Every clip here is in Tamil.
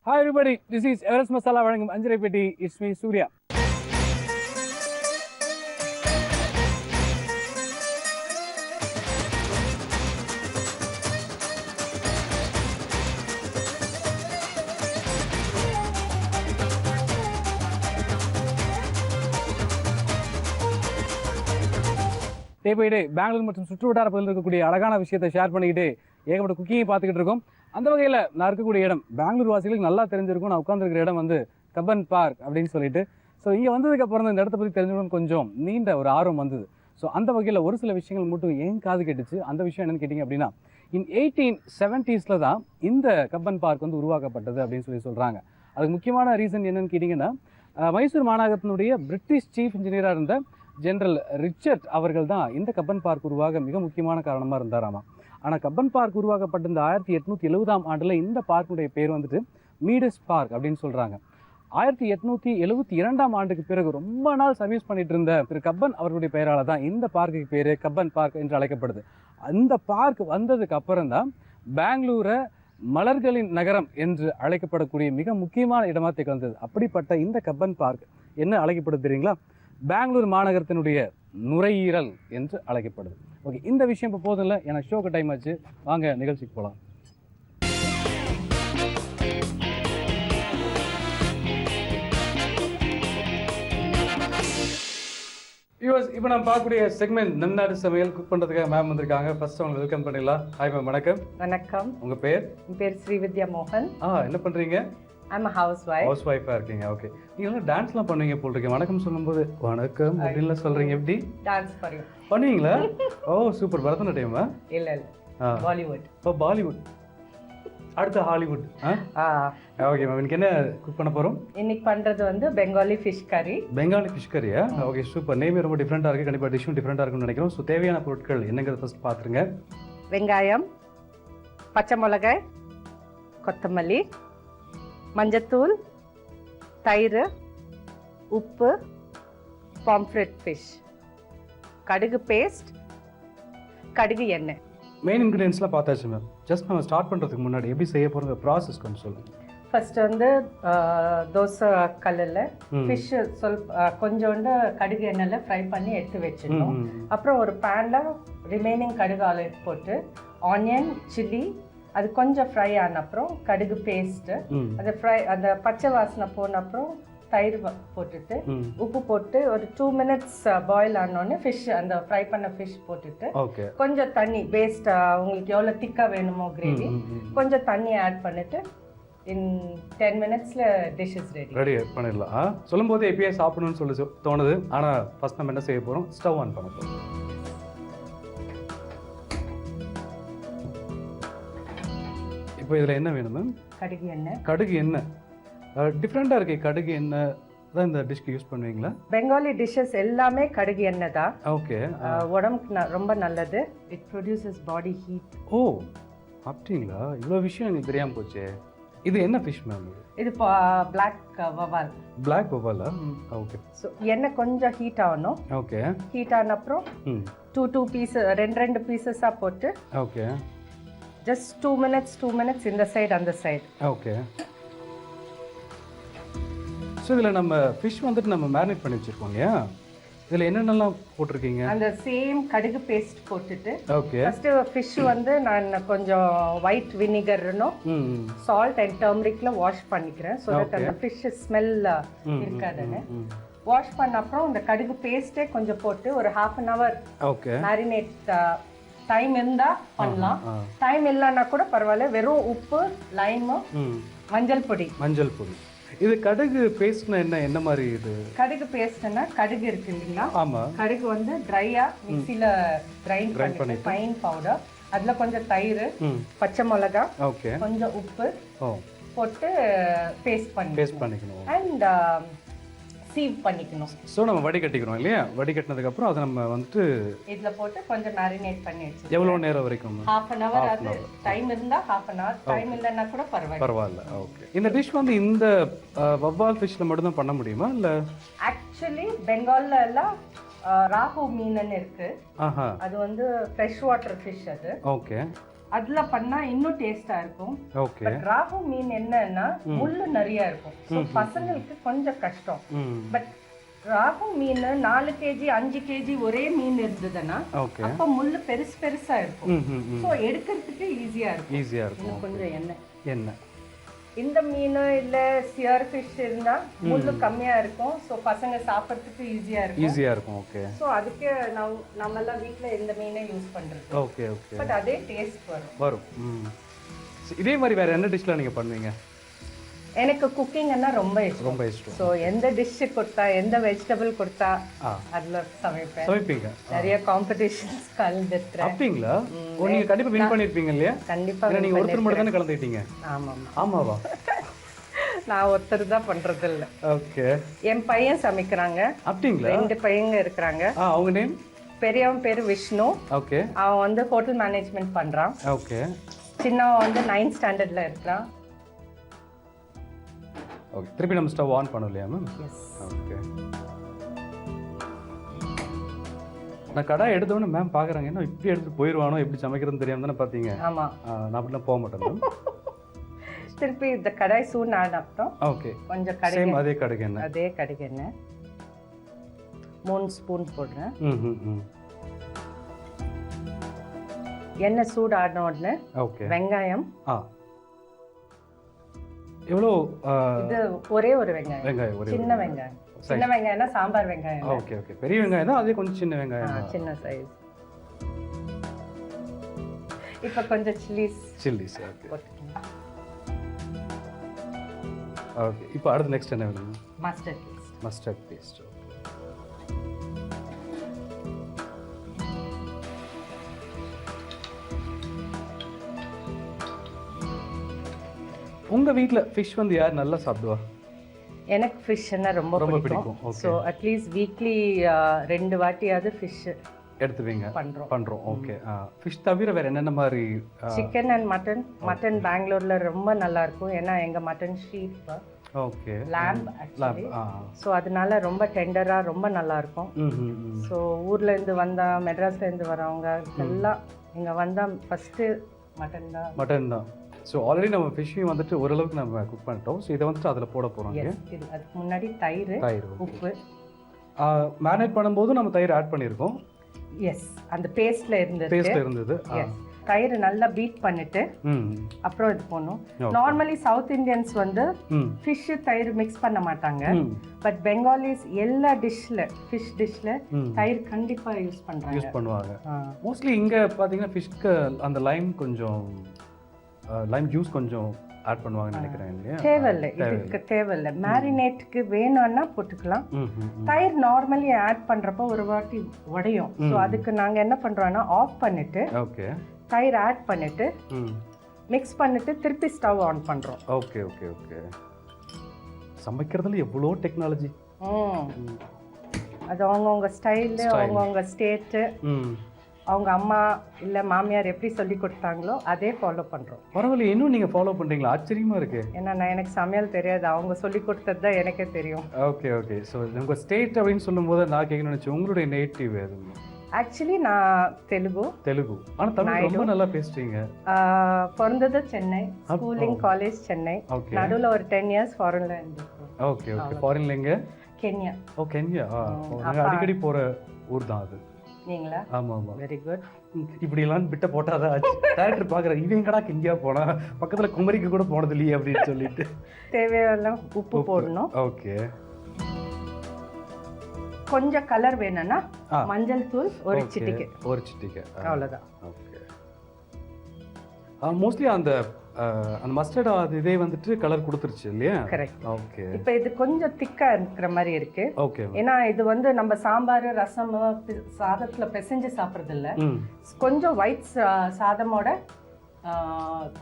Hi everybody, this is Everest Masala வழங்கும் அஞ்சரை பெட்டி. It's me Surya. Day by day Bangalore மற்றும் சுற்றுவட்டார பகுதியில் இருக்கக்கூடிய அழகான விஷயத்தை ஷேர் பண்ணிக்கிட்டு ஏகப்பட்ட குக்கிங்கை பார்த்துக்கிட்டு இருக்கோம். அந்த வகையில் நான் இருக்கக்கூடிய இடம் பெங்களூர் வாசிகளுக்கு நல்லா தெரிஞ்சிருக்கும். நான் உட்காந்துருக்கிற இடம் வந்து கப்பன் பார்க் அப்படின்னு சொல்லிட்டு. ஸோ இங்கே வந்ததுக்கப்புறம் இந்த இடத்த பற்றி தெரிஞ்சுக்கணும் கொஞ்சம் நீண்ட ஒரு ஆர்வம் வந்தது. ஸோ அந்த வகையில் ஒரு சில விஷயங்கள் மட்டும் ஏன் காது கேட்டுச்சு. அந்த விஷயம் என்னென்னு கேட்டிங்க அப்படின்னா, 1870s தான் இந்த கப்பன் பார்க் வந்து உருவாக்கப்பட்டது அப்படின்னு சொல்கிறாங்க. அதுக்கு முக்கியமான ரீசன் என்னென்னு கேட்டிங்கன்னா, மைசூர் மாநகரத்தினுடைய பிரிட்டிஷ் சீஃப் இன்ஜினியராக இருந்த ஜெனரல் ரிச்சர்ட் அவர்கள் தான் இந்த கப்பன் பார்க் உருவாக மிக முக்கியமான காரணமாக இருந்தாராமா. ஆனால் கப்பன் பார்க் உருவாக்கப்பட்ட இந்த 1870ஆம் ஆண்டில் இந்த பார்க்குடைய பேர் வந்துட்டு மீடஸ் பார்க் அப்படின்னு சொல்கிறாங்க. 1872ஆம் ஆண்டுக்கு பிறகு ரொம்ப நாள் சர்வீஸ் பண்ணிட்டு இருந்த திரு கப்பன் அவர்களுடைய பெயரால் தான் இந்த பார்க்குக்கு பேர் கப்பன் பார்க் என்று அழைக்கப்படுது. அந்த பார்க் வந்ததுக்கு அப்புறம் தான் பெங்களூரை மலர்களின் நகரம் என்று அழைக்கப்படக்கூடிய மிக முக்கியமான இடமாக திகழ்ந்தது. அப்படிப்பட்ட இந்த கப்பன் பார்க் என்ன அழைக்கப்படுது தெரியுங்களா? பெங்களூர் மாநகரத்தினுடைய நுரையீரல் என்று அழைக்கப்படுது. ஓகே, இந்த விஷயம் இப்போ போதும் இல்லை, எனக்கு ஷோக்கு டைம் ஆச்சு. வாங்க நிகழ்ச்சிக்கு போகலாம். இப்போ நம்ம பார்க்கக்கூடிய செக்மெண்ட் நன்னாடு சமையல் குக் பண்ணுறதுக்காக மேம் வந்திருக்காங்க. ஃபர்ஸ்ட் அவங்க வெல்கம் பண்ணிடலாம். ஹாய் மேம், வணக்கம். வணக்கம். உங்கள் பேர்? என் பேர் ஸ்ரீவித்யா மோகன். என்ன பண்ணுறீங்க? I'm a housewife. ஹவுஸ்வைஃபாக இருக்கீங்க. ஓகே, நீங்கள் டான்ஸ்லாம் பண்ணுவீங்க போல் இருக்கீங்க. வணக்கம் சொல்லும்போது வணக்கம் அப்படின்லாம் சொல்கிறீங்க. எப்படி டான்ஸ் பண்ணுவீங்களா? ஓ சூப்பர். பரதநாட்டியமா? இல்ல பாலிவுட். ஓ பாலிவுட். அடுத்து ஹாலிவுட். ஓகே மேம், இன்னைக்கு என்ன குக் பண்ண போகிறோம்? இன்னைக்கு பண்றது வந்து பெங்காலி ஃபிஷ் கறி. பெங்காலி ஃபிஷ் கறியா? Okay super. நேமே ரொம்ப டிஃப்ரெண்ட்டாக இருக்குது. கண்டிப்பாக டிஷ்ஷும் டிஃப்ரெண்ட்டாக இருக்குன்னு நினைக்கிறோம். ஸோ தேவையான பொருட்கள் என்னங்கிறத ஃபர்ஸ்ட் பார்த்துருங்க. வெங்காயம், பச்சை மிளகாய், கொத்தமல்லி, மஞ்சத்தூள், தயிர், உப்பு, பாம்ஃப்ரெட் ஃபிஷ், கடுகு பேஸ்ட், கடுகு எண்ணெய். மெயின் இன்க்ரீடியன்ஸ்லாம் பார்த்தாச்சு மேம். ஜஸ்ட் நம்ம ஸ்டார்ட் பண்ணுறதுக்கு முன்னாடி எப்படி செய்ய போகிற ப்ராசஸ் கொஞ்சம் சொல்லுங்கள். ஃபர்ஸ்ட் வந்து தோசை கல்லில் ஃபிஷ் கொஞ்சோண்டு கடுகு எண்ணெயில் ஃப்ரை பண்ணி எடுத்து வச்சிடணும். அப்புறம் ஒரு பேனில் ரிமைனிங் கடுகு ஆயில் போட்டு ஆனியன், சில்லி அது கொஞ்சம் ஃப்ரை ஆன அப்புறம் கடுகு பேஸ்ட்டு அது ஃப்ரை அந்த பச்சை வாசனை போன அப்புறம் தயிர் போட்டுட்டு உப்பு போட்டு ஒரு 2 minutes பாயில் ஆனோடனே ஃபிஷ் அந்த ஃப்ரை பண்ண ஃபிஷ் போட்டுட்டு கொஞ்சம் தண்ணி பேஸ்ட் உங்களுக்கு எவ்வளோ திக்காக வேணுமோ கிரேவி கொஞ்சம் தண்ணி ஆட் பண்ணிட்டு இன் 10 minutesல டிஷ் இஸ் ரெடி பண்ணிடலாம். சொல்லும் போது எப்பயே சாப்பிடணும்னு சொல்லி தோணுது. ஆனால் ஃபர்ஸ்ட் நம்ம என்ன செய்ய போகிறோம்? ஸ்டவ் ஆன் பண்ண போகிறோம். இப்போ இதில் என்ன வேணும் மேம்? கடுகு எண்ணெய். கடுகு எண்ணெய் டிஃப்ரெண்ட்டாக இருக்கு. கடுகு எண்ணெய் தான் இந்த டிஷ்க்கு யூஸ் பண்ணுவீங்களா? பெங்காலி டிஷ்ஷஸ் எல்லாமே கடுகு எண்ணெய் தான். ஓகே. உடம்புக்கு ரொம்ப நல்லது. It produces body heat. ஓ அப்படிங்களா? இவ்வளோ விஷயம் எனக்கு தெரியாமல் போச்சு. இது என்ன ஃபிஷ் மேம்? இது பிளாக் வவால். பிளாக் வவாலா? ஓகே. ஸோ எண்ணெய் கொஞ்சம் ஹீட் ஆகணும். ஓகே. ஹீட் ஆன அப்புறம் 2 பீஸஸ் ரெண்டு பீசஸாக போட்டு ஓகே ஜஸ்ட் 2 minutes இந்த சைடு அந்த சைடு. ஓகே. ஸோ இதில் நம்ம ஃபிஷ் வந்துட்டு நம்ம மேரினேட் பண்ணி வச்சுருக்கோம் இல்லையா? இதில் என்னென்னலாம் போட்டிருக்கீங்க? அந்த சேம் கடுகு பேஸ்ட் போட்டுட்டு ஓகே ஃபர்ஸ்ட் ஃபிஷ் வந்து நான் கொஞ்சம் ஒயிட் வினிகர்னும் சால்ட் அண்ட் டர்மரிக்ல வாஷ் பண்ணிக்கிறேன். ஸோ தட் அந்த ஃபிஷ் ஸ்மெல் இருக்காதுன்னு வாஷ் பண்ண அப்புறம் இந்த கடுகு பேஸ்ட்டே கொஞ்சம் போட்டு ஒரு 1/2 an hour okay marinate time இருந்தா பண்ணலாம். டைம் இல்லைன்னா கூட பரவாயில்ல. வெறும் உப்பு, லைமு, மஞ்சள் பொடி. இது கடுகு பேஸ்ட்னா என்ன மாதிரி? இது கடுகு பேஸ்ட்னா கடுகு இருக்கு இல்லைங்களா? ஆமா. கடுகு வந்து ட்ரையா மிக்ஸில கிரைண்ட் பண்ணி ஃபைன் பவுடர். அதுல கொஞ்சம் தயிர், பச்சை மிளகாய், ஓகே, கொஞ்சம் உப்பு போட்டு பேஸ்ட் பண்ணிக்கணும். அண்ட் சீவ் பண்ணிக்கணும். ஸோ நம்ம வடிகட்டிக்கிறோம் இல்லையா? வடிகட்டினதுக்கு அப்புறம் அதை நம்ம வந்துட்டு இதுல போட்டு கொஞ்சம் மேரினேட் பண்ணி வச்சு எவ்வளோ நேரம் வரைக்கும்? 1/2 an hour. அது டைம் இருந்தா 1/2 an hour, டைம் இல்லைன்னா கூட பரவாயில்ல. ஓகே. இந்த டிஷ் வந்து இந்த வவ்வால் ஃபிஷ்ல மட்டும் தான் பண்ண முடியுமா இல்ல? ஆக்சுவலி பெங்கால்ல எல்லாம் ராகு மீன் இருக்கு. அது வந்து ஃப்ரெஷ் வாட்டர் ஃபிஷ் அது. ஓகே. அதுல பண்ணா இன்னும் டேஸ்டா இருக்கும். ஓகே. பட் ராகு மீன் என்னன்னா முள்ளு நிறைய இருக்கும். ஸோ பசங்களுக்கு கொஞ்சம் கஷ்டம். But Rahu mean 4 KG 5 KG ஒரே மீன் இருந்ததுன்னா அப்ப முள்ளு பெருசா இருக்கும். ஸோ எடுக்கிறதுக்கு ஈஸியா இருக்கும். கொஞ்சம் எண்ணெய். இந்த மீன் இல்ல சியர் ஃபிஷ் இருந்தா முள்ளு கம்மியா இருக்கும். ஸோ பசங்க சாப்பிட்றதுக்கு ஈஸியா இருக்கும். ஓகே. ஸோ அதுக்கு நம்ம எல்லாம் வீட்ல இந்த மீனை யூஸ் பண்றது. ஓகே. பட் அதே டேஸ்ட் வரும். இதே மாதிரி வேற என்ன டிஷ்ல நீங்க பண்ணுவீங்க? எனக்கு குக்கிங்னா ரொம்ப இஷ்டம். ஸோ எந்த டிஷ் கொடுத்தா எந்த வெஜிடபிள் கொடுத்தா அதுல சமைப்பீங்க. நிறைய காம்படிஷன்ஸ் கலந்துருக்கேன். அப்படிங்களா? நீங்க கண்டிப்பா வின் பண்ணிருப்பீங்க இல்லையா? கண்டிப்பா. நீங்க ஒருத்தர் மட்டும் தானே கலந்துட்டீங்க? ஆமாவா? நான் ஒருத்தர் தான் பண்றது இல்ல. ஓகே. என் பையன் சமைக்கிறாங்க. அப்படிங்களா? 2 பையங்க இருக்காங்க. அவங்க நேம்? பெரியவன் பேரு விஷ்ணு. ஓகே. அவன் வந்து ஹோட்டல் மேனேஜ்மெண்ட் பண்றான். ஓகே. சின்னவன் வந்து 9th ஸ்டாண்டர்ட்ல இருக்கான். ஓகே. திருப்பி நம்ம ஸ்டவ் ஆன் பண்ணோம் இல்லையா மேம்? எஸ். ஓகே. நான் கடாய் எடுத்தோடனே மேம் பார்க்குறாங்க, என்ன இப்படி எடுத்துட்டு போயிடுவானோ, எப்படி சமைக்கிறதுன்னு தெரியாம தானே பார்த்தீங்க? ஆமா. நான் அப்படிலாம் போக மாட்டேன் மேம். திருப்பி இந்த கடாய் சூடு ஆன அப்புறம் ஓகே கொஞ்சம் சேம் அதே கடுகு எண்ணெய் 3 ஸ்பூன் போடுறேன். எண்ணெய் சூடு ஆன உடனே ஓகே வெங்காயம். எவ்வளோ? இது ஒரே ஒரு வெங்காயம், சின்ன வெங்காயம். சின்ன வெங்காயம்னா சாம்பார் வெங்காயம். Okay okay. பெரிய வெங்காயம் தான், அதே கொஞ்சம் சின்ன வெங்காயம், சின்ன சைஸ். இப்போ கொஞ்சம் சில்லிஸ் ஓகே ஓகே. இப்போ அடுத்து நெக்ஸ்ட் என்ன வேணும்? Mustard paste. உங்க வீட்ல ஃபிஷ் வந்து யார் நல்லா சாப்பிடுவா? எனக்கு ஃபிஷ்னா ரொம்ப பிடிக்கும். ஸோ அட்லீஸ்ட் வீக்லி 2 வாட்டியாவது ஃபிஷ் எடுத்துவீங்க? பண்றோம். ஓகே. ஃபிஷ் தவிர வேற என்னென்ன மாதிரி? சிக்கன் அண்ட் மட்டன் பெங்களூர்ல ரொம்ப நல்லா இருக்கும். ஏன்னா எங்க mutton sheep okay lamb actually. So அதனால ரொம்ப டெண்டரா ரொம்ப நல்லா இருக்கும். ஸோ ஊர்ல இருந்து வந்தா மெட்ராஸ்ல இருந்து வரவங்க எல்லாம் இங்க வந்தா ஃபர்ஸ்ட் மட்டன் தான். ஸோ ஆல்ரெடி நம்ம ஃபிஷ்ஷையும் வந்துட்டு ஓரளவுக்கு நம்ம குக் பண்ணிட்டோம். ஸோ இதை வந்துட்டு அதில் போட போகிறோம். அதுக்கு முன்னாடி தயிர் உப்பு மேரினேட் பண்ணும்போது நம்ம தயிர் ஆட் பண்ணியிருக்கோம். எஸ், அந்த பேஸ்ட்ல இருந்தது. தயிர் நல்லா பீட் பண்ணிட்டு அப்புறம் இது போடணும். நார்மலி சவுத் இந்தியன்ஸ் வந்து ஃபிஷ் தயிர் மிக்ஸ் பண்ண மாட்டாங்க. பட் பெங்காலிஸ் எல்லா ஃபிஷ் டிஷ்ல தயிர் கண்டிப்பா யூஸ் பண்ணுவாங்க. மோஸ்ட்லி இங்க பாத்தீங்கன்னா ஃபிஷ்க்கு அந்த லைம் ஜூஸ் கொஞ்சம் ஆட் பண்ணுவாங்கன்னு நினைக்கிறேன். இல்லையா? தேவையில்லை, இதுக்கு தேவையில்லை. மேரினேட்டுக்கு வேணும்னா போட்டுக்கலாம். தயிர் நார்மலி ஆட் பண்றப்போ ஒரு வாட்டி உடையும். ஸோ அதுக்கு நாங்க என்ன பண்றோம்னா ஆஃப் பண்ணிட்டு தயிர் ஆட் பண்ணிட்டு மிக்ஸ் பண்ணிட்டு திருப்பி ஸ்டவ் ஆன் பண்றோம். Okay okay okay. சமைக்கிறதுல எவ்வளோ டெக்னாலஜி. அது அவங்கவுங்க ஸ்டைலு, அவங்கவுங்க ஸ்டேட்டு, அவங்க அம்மா இல்லை மாமியார் எப்படி சொல்லி கொடுத்தாங்களோ அதே ஃபாலோ பண்ணுறோம். பரவாயில்ல, இன்னும் நீங்கள் ஃபாலோ பண்ணுறீங்களா? ஆச்சரியமாக இருக்கு. ஏன்னா எனக்கு சமையல் தெரியாது, அவங்க சொல்லி கொடுத்தது தான் எனக்கே தெரியும். Okay okay. ஸோ உங்கள் ஸ்டேட் அப்படின்னு சொல்லும்போது நான் கேட்கணும்னு நினச்சேன், உங்களுடைய நேட்டிவ் எதுவும்? ஆக்சுவலி நான் தெலுங்கு. ஆனால் தமிழ் ரொம்ப நல்லா பேசுறீங்க. பிறந்தது சென்னை, ஸ்கூலிங் காலேஜ் சென்னை, நடுவில் ஒரு 10 years ஃபாரின்ல இருந்திருக்கோம். Okay okay. ஃபாரின்ல எங்க? கென்யா. கென்யா. அடிக்கடி போகிற ஊர் தான் அது. நீங்களா? ஆமாம். Very good. இப்படி எல்லாம் பிட்ட போட்டாதான் டேரக்டர் பார்க்குறேன், இவங்கடா கென்யா போனா பக்கத்தில் குமரிக்கு கூட போனது இல்லையே அப்படின்னு சொல்லிட்டு. தேவையெல்லாம் உப்பு போடணும். ஓகே. கொஞ்சம் கலர் வேணும்னா மஞ்சள் தூள் ஒரு சிட்டிகை. அவ்வளோதான். ஓகே. மோஸ்ட்லி அந்த மஸ்டர்ட் இதே வந்துட்டு கலர் கொடுத்துருச்சு இல்லையா? கரெக்ட். ஓகே. இப்போ இது கொஞ்சம் திக்கா இருக்கிற மாதிரி இருக்கு. ஓகே. ஏன்னா இது வந்து நம்ம சாம்பார் ரசம் சாதத்துல பிசைஞ்சு சாப்பிட்றது இல்ல. கொஞ்சம் ஒயிட் சாதமோட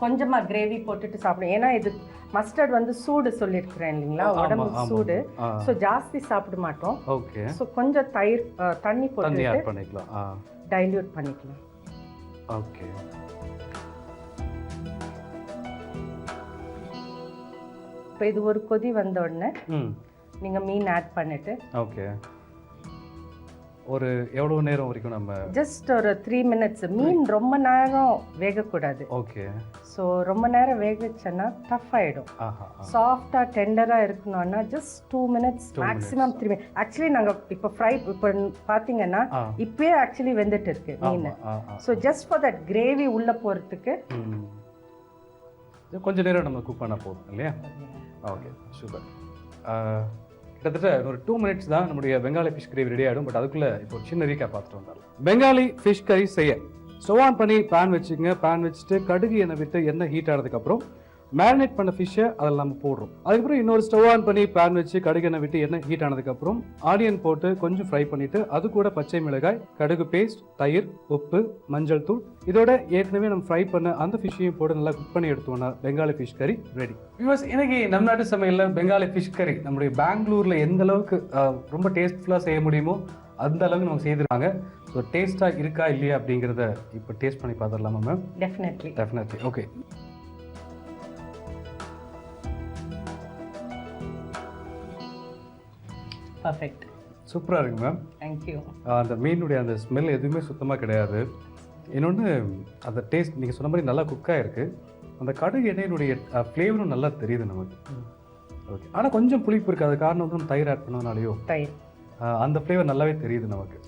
கொஞ்சமா கிரேவி போட்டுட்டு சாப்பிடும். ஏன்னா இது மஸ்டர்ட் வந்து சூடு சொல்லியிருக்கிறேன் இல்லைங்களா, உடம்புக்கு சூடு. ஸோ ஜாஸ்தி சாப்பிட மாட்டோம். ஓகே. ஸோ கொஞ்சம் தண்ணி போட்டு பண்ணிக்கலாம், டைல்யூட் பண்ணிக்கலாம். ஓகே. இப்போ இது ஒரு கொதி வந்த உடனே நீங்க மீன் ஆட் பண்ணிட்டு ஓகே ஒரு எவ்வளோ நேரம் வரைக்கும் நம்ம? ஜஸ்ட் ஒரு 3 மினிட்ஸ். மீன் ரொம்ப நேரம் வேகக்கூடாது. ஓகே. ஸோ ரொம்ப நேரம் வேகச்சுன்னா டஃப் ஆகிடும். சாஃப்டாக டெண்டராக இருக்கணும்னா just 2 minutes maximum 3 minutes. Actually நாங்கள் இப்போ ஃப்ரை இப்போ பார்த்தீங்கன்னா இப்போயே ஆக்சுவலி வெந்துட்டு இருக்கு மீன். So just for that gravy உள்ளே போகிறதுக்கு கொஞ்சம் நேரம் நம்ம குக் பண்ண போதும் இல்லையா? Okay, super. கிட்டத்தட்ட ஒரு 2 மினிட்ஸ் தான் நம்முடைய பெங்காலி ஃபிஷ் கறி ரெடி ஆகிடும். பட் அதுக்குள்ளே இப்போ ஒரு சின்ன ரீக்கா பார்த்துட்டு வந்தாலும் பெங்காலி ஃபிஷ் கறி செய்ய ஸ்டவ் ஆன் பண்ணி பேன் வச்சுக்கோங்க. பேன் வச்சுட்டு கடுகு எண்ணெய் விட்டு எண்ணெய் ஹீட் ஆனதுக்கப்புறம் மேரினேட் பண்ண ஃபிஷ்ஷை அதில் நம்ம போடுறோம். அதுக்கப்புறம் இன்னொரு ஸ்டவ் ஆன் பண்ணி பேன் வச்சு கடுகு எண்ணெய் விட்டு எண்ணெய் ஹீட் ஆனதுக்கப்புறம் ஆனியன் போட்டு கொஞ்சம் ஃப்ரை பண்ணிவிட்டு அது கூட பச்சை மிளகாய், கடுகு பேஸ்ட், தயிர், உப்பு, மஞ்சள் தூள், இதோட ஏற்கனவே நம்ம ஃப்ரை பண்ண அந்த ஃபிஷ்ஷையும் போட்டு நல்லா குக் பண்ணி எடுத்தோம்னா பெங்காலி ஃபிஷ் கறி ரெடி. வியூவர்ஸ், இன்னைக்கு நம்ம நாட்டு சமையலில் பெங்காலி ஃபிஷ் கறி நம்முடைய பெங்களூரில் எந்த அளவுக்கு ரொம்ப டேஸ்ட்ஃபுல்லாக செய்ய முடியுமோ அந்த அளவுக்கு நம்ம செய்திருக்காங்க. ஸோ டேஸ்ட்டாக இருக்கா இல்லையா அப்படிங்கிறத இப்போ டேஸ்ட் பண்ணி பார்த்துடலாமா மேம்? டெஃபினெட்லி. ஓகே. பர்ஃபெக்ட். சூப்பராக இருக்கு மேம். தேங்க்யூ. அந்த மீனுடைய அந்த ஸ்மெல் எதுவுமே சுத்தமாக கிடையாது. இன்னொன்று அந்த டேஸ்ட் நீங்கள் சொன்ன மாதிரி நல்லா குக்காக இருக்குது. அந்த கடுகு எண்ணெயினுடைய ஃப்ளேவரும் நல்லா தெரியுது நமக்கு. ஓகே. ஆனால் கொஞ்சம் புளிப்பு இருக்குது. அது காரணம் வந்து நம்ம தயிர் ஆட் பண்ணதுனாலையோ அந்த ஃப்ளேவர் நல்லாவே தெரியுது நமக்கு.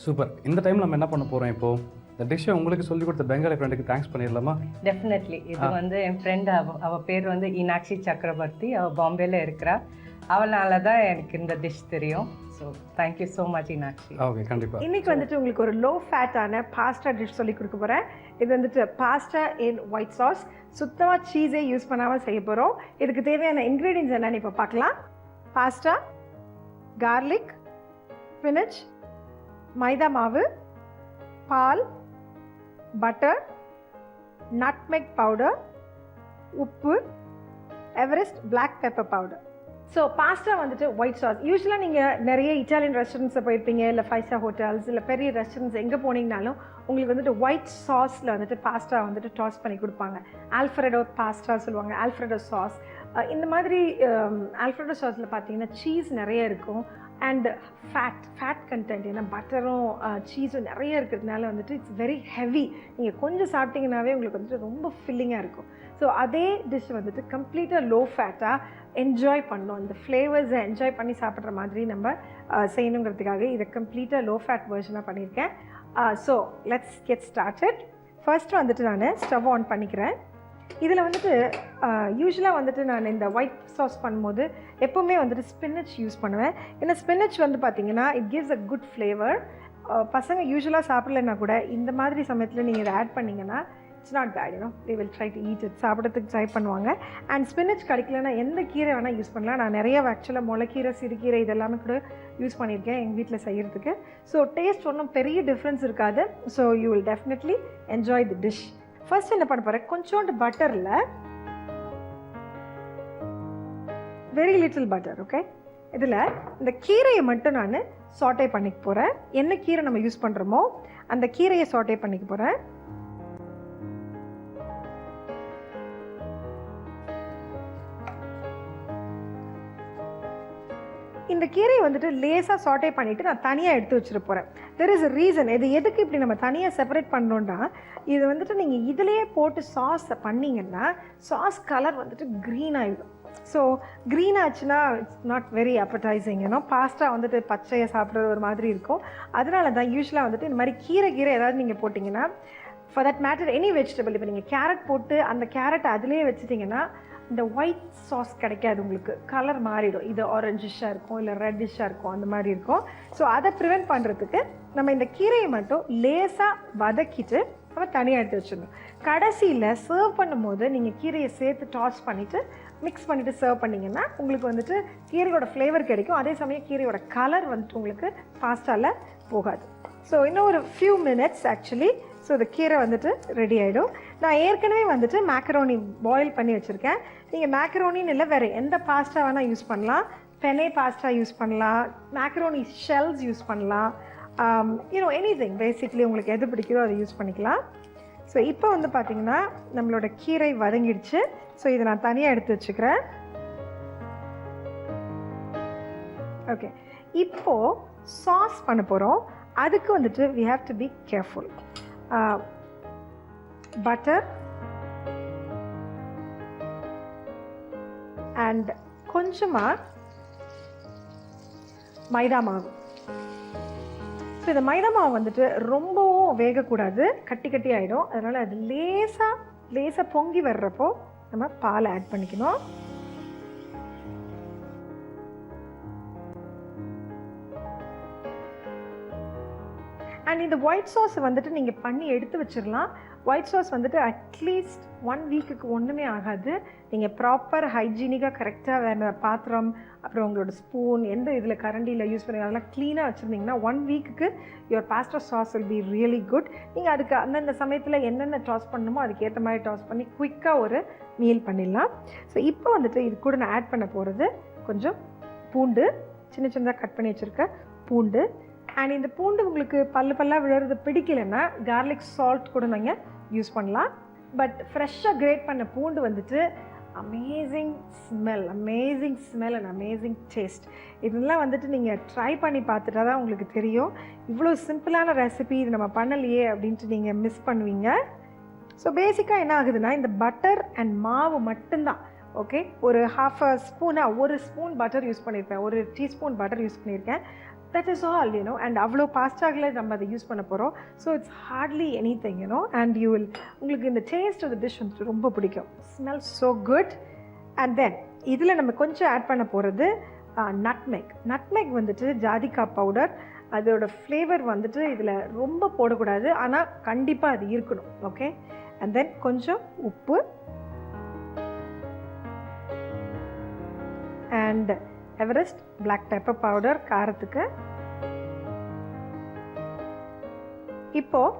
சூப்பர். இந்த டைம் நம்ம என்ன பண்ண போகிறோம் இப்போது? இந்த டிஷ்ஷை உங்களுக்கு சொல்லிக் கொடுத்த பெங்காலி ஃப்ரெண்டுக்கு தேங்க்ஸ் பண்ணிடலாமா? டெஃபினெட்லி. இது வந்து என் ஃப்ரெண்ட், அவள் பேர் வந்து இனாக்ஷி சக்கரவர்த்தி. அவள் பாம்பேல இருக்கிறா. அவளால தான் எனக்கு இந்த டிஷ் தெரியும். So thank you so much Enakshi. Okay, கண்டிப்பாக. இன்னைக்கு வந்துட்டு உங்களுக்கு ஒரு லோ ஃபேட்டான பாஸ்தா டிஷ் சொல்லி கொடுக்க போகிறேன். இது வந்துட்டு பாஸ்தா இன் ஒயிட் சாஸ். சுத்தமாக சீஸே யூஸ் பண்ணாமல் செய்ய போகிறோம். இதுக்கு தேவையான இன்க்ரீடியன்ஸ் என்னன்னு இப்போ பார்க்கலாம். பாஸ்தா, கார்லிக், ஸ்பினச், மைதா மாவு, பால், பட்டர், நட்மெக் பவுடர், உப்பு, Everest black pepper powder. So pasta வந்துட்டு ஒயிட் சாஸ். யூஸ்வலாக நீங்கள் நிறைய இட்டாலியன் ரெஸ்டாரண்ட்ஸில் போயிருப்பீங்க, இல்லை 5 ஸ்டார் ஹோட்டல்ஸ், இல்லை பெரிய ரெஸ்டாரண்ட்ஸ் எங்கே போனீங்கனாலும் உங்களுக்கு வந்துட்டு ஒயிட் சாஸில் வந்துட்டு பாஸ்தா வந்துட்டு டாஸ் பண்ணி கொடுப்பாங்க. ஆல்ஃப்ரெடோ பாஸ்தா சொல்லுவாங்க, ஆல்ஃப்ரெடோ சாஸ். இந்த மாதிரி ஆல்ஃப்ரெடோ சாஸில் பார்த்தீங்கன்னா சீஸ் நிறைய இருக்கும் அண்ட் ஃபேட் கண்டென்ட். ஏன்னா பட்டரும் சீஸும் நிறைய இருக்கிறதுனால வந்துட்டு இட்ஸ் வெரி ஹெவி. நீங்கள் கொஞ்சம் சாப்பிட்டீங்கன்னாவே உங்களுக்கு வந்துட்டு ரொம்ப ஃபில்லிங்காக இருக்கும். ஸோ அதே டிஷ் வந்துட்டு கம்ப்ளீட்டாக லோ ஃபேட்டாக என்ஜாய் பண்ணணும். இந்த ஃப்ளேவர்ஸை என்ஜாய் பண்ணி சாப்பிட்ற மாதிரி நம்ம செய்யணுங்கிறதுக்காக இதை கம்ப்ளீட்டாக லோ ஃபேட் வெர்ஷனாக பண்ணியிருக்கேன். So let's get started. First வந்துட்டு நான் ஸ்டவ் ஆன் பண்ணிக்கிறேன். இதில் வந்துட்டு யூஸ்வலாக வந்துட்டு நான் இந்த ஒயிட் சாஸ் பண்ணும்போது எப்போவுமே வந்துட்டு ஸ்பினச் யூஸ் பண்ணுவேன். ஏன்னா ஸ்பினச் வந்து பார்த்திங்கன்னா it gives a good flavour. பசங்க யூஸ்வலாக சாப்பிடலைன்னா கூட இந்த மாதிரி சமயத்தில் நீங்கள் இதை ஆட் பண்ணிங்கன்னா it's not bad. They will try to eat it. சாப்பிட்றதுக்கு ட்ரை பண்ணுவாங்க. அண்ட் ஸ்பினச் கிடைக்கலன்னா எந்த கீரை வேணால் யூஸ் பண்ணலாம். நான் நிறைய ஆக்சுவலாக முளைக்கீரை, சிறுகீரை இதெல்லாமே கூட யூஸ் பண்ணியிருக்கேன் எங்கள் வீட்டில் செய்கிறதுக்கு. ஸோ டேஸ்ட் ஒன்றும் பெரிய டிஃப்ரென்ஸ் இருக்காது. So you will definitely enjoy the dish. First என்ன பண்ண போகிறேன், கொஞ்சோண்டு பட்டரில், வெரி லிட்டில் பட்டர், ஓகே, இதில் இந்த கீரையை மட்டும் நான் சாட்டே பண்ணிக்க போகிறேன். என்ன கீரை நம்ம யூஸ் பண்ணுறோமோ அந்த கீரையை சாட்டே பண்ணிக்க போகிறேன். இந்த கீரையை வந்துட்டு லேசாக சாட்டே பண்ணிவிட்டு நான் தனியாக எடுத்து வச்சுட்டு போகிறேன். There is a reason. இது எதுக்கு இப்படி நம்ம தனியாக செப்பரேட் பண்ணோன்னா, இது வந்துட்டு நீங்கள் இதிலேயே போட்டு சாஸை பண்ணிங்கன்னா சாஸ் கலர் வந்துட்டு க்ரீன் ஆகிடும். ஸோ க்ரீன் ஆச்சுன்னா இட்ஸ் நாட் வெரி அப்படைசிங். பாஸ்தா வந்துட்டு பச்சையை சாப்பிட்றது ஒரு மாதிரி இருக்கும். அதனால தான் யூஸ்வலாக வந்துட்டு இந்த மாதிரி கீரை ஏதாவது நீங்கள் போட்டிங்கன்னா, for that matter any vegetable, இப்போ நீங்கள் கேரட் போட்டு அந்த கேரட் அதிலேயே வச்சுட்டிங்கன்னா இந்த ஒயிட் சாஸ் கிடைக்காது, உங்களுக்கு கலர் மாறிடும். இது ஆரஞ்சிஷாக இருக்கும், இல்லை ரெட்டிஷாக இருக்கும், அந்த மாதிரி இருக்கும். ஸோ அதை ப்ரிவெண்ட் பண்ணுறதுக்கு நம்ம இந்த கீரையை மட்டும் லேசாக வதக்கிட்டு நம்ம தனியாக எடுத்து வச்சிடணும். கடைசியில் சர்வ் பண்ணும்போது நீங்கள் கீரையை சேர்த்து டாஸ் பண்ணிவிட்டு மிக்ஸ் பண்ணிவிட்டு சர்வ் பண்ணிங்கன்னா உங்களுக்கு வந்துட்டு கீரையோட ஃப்ளேவர் கிடைக்கும். அதே சமயம் கீரையோட கலர் வந்துட்டு உங்களுக்கு பாஸ்தாவில் போகாது. ஸோ இன்னும் ஒரு ஃபியூ மினிட்ஸ் ஆக்சுவலி. ஸோ இந்த கீரை வந்துட்டு ரெடி ஆகிடும். நான் ஏற்கனவே வந்துட்டு மேக்கரோனி பாயில் பண்ணி வச்சுருக்கேன். நீங்கள் மேக்கரோனின்னு இல்லை, வேறு எந்த பாஸ்தா வேணால் யூஸ் பண்ணலாம். பெனே பாஸ்தா யூஸ் பண்ணலாம், மேக்கரோனி ஷெல்ஸ் யூஸ் பண்ணலாம், எனிதிங் பேசிக்லி உங்களுக்கு எது பிடிக்குதோ அதை யூஸ் பண்ணிக்கலாம். ஸோ இப்போ வந்து பார்த்திங்கன்னா நம்மளோட கீரை வதங்கிடுச்சு. ஸோ இதை நான் தனியாக எடுத்து வச்சுக்கிறேன். ஓகே, இப்போது சாஸ் பண்ண போகிறோம். அதுக்கு வந்துட்டு we have to be careful. Butter and கொஞ்சமாக மைதா மாவு. ஸோ இந்த மைதா மாவு வந்துட்டு ரொம்பவும் வேகக்கூடாது, கட்டி கட்டி ஆகிடும். அதனால் அது லேசாக பொங்கி வர்றப்போ நம்ம பால் ஆட் பண்ணிக்கணும். அண்ட் இந்த ஒயிட் சாஸ் வந்துட்டு நீங்கள் பண்ணி எடுத்து வச்சிடலாம். ஒயிட் சாஸ் வந்துட்டு அட்லீஸ்ட் 1 வீக்குக்கு ஒன்றுமே ஆகாது. நீங்கள் ப்ராப்பர் ஹைஜீனிக்காக கரெக்டாக வேறு பாத்திரம், அப்புறம் உங்களோட ஸ்பூன், எந்த இதில் கரண்டியில் யூஸ் பண்ணி அதெல்லாம் க்ளீனாக வச்சுருந்தீங்கன்னா 1 வீக்குக்கு your pasta sauce will be really good. நீங்கள் அதுக்கு அந்தந்த சமயத்தில் என்னென்ன டாஸ் பண்ணணுமோ அதுக்கேற்ற மாதிரி டாஸ் பண்ணி குயிக்காக ஒரு மீல் பண்ணிடலாம். ஸோ இப்போ வந்துட்டு இது கூட நான் ஆட் பண்ண போகிறது கொஞ்சம் பூண்டு, சின்ன சின்னதாக கட் பண்ணி வச்சுருக்க பூண்டு. அண்ட் இந்த பூண்டு உங்களுக்கு பல்லாக விழுறது பிடிக்கலைன்னா கார்லிக் சால்ட் கூட நீங்கள் யூஸ் பண்ணலாம். பட் ஃப்ரெஷ்ஷாக கிரேட் பண்ண பூண்டு வந்துட்டு amazing smell and amazing taste. இதெல்லாம் வந்துட்டு நீங்கள் ட்ரை பண்ணி பார்த்துட்டா தான் உங்களுக்கு தெரியும். இவ்வளோ சிம்பிளான ரெசிபி இது நம்ம பண்ணலையே அப்படின்ட்டு நீங்கள் மிஸ் பண்ணுவீங்க. ஸோ பேசிக்காக என்ன ஆகுதுன்னா, இந்த பட்டர் அண்ட் மாவு மட்டும்தான். ஓகே, ஒரு ஒரு ஸ்பூன் பட்டர் யூஸ் பண்ணியிருப்பேன், 1 டீஸ்பூன் பட்டர் யூஸ் பண்ணியிருக்கேன். That is all, and அவ்வளோ பாஸ்டாவில் நம்ம அதை யூஸ் பண்ண போகிறோம். So it's Hartley anything, and you will உங்களுக்கு இந்த டேஸ்ட் ஆஃப் த டிஷ் வந்துட்டு ரொம்ப பிடிக்கும். Smell so good. And then இதில் நம்ம கொஞ்சம் ஆட் பண்ண போகிறது நட்மெக் வந்துட்டு ஜாதிக்காய் பவுடர். அதோட ஃப்ளேவர் வந்துட்டு இதில் ரொம்ப போடக்கூடாது, ஆனால் கண்டிப்பாக அது இருக்கணும். ஓகே, அண்ட் தென் கொஞ்சம் உப்பு and Everest black pepper powder காரத்துக்கு. இப்போது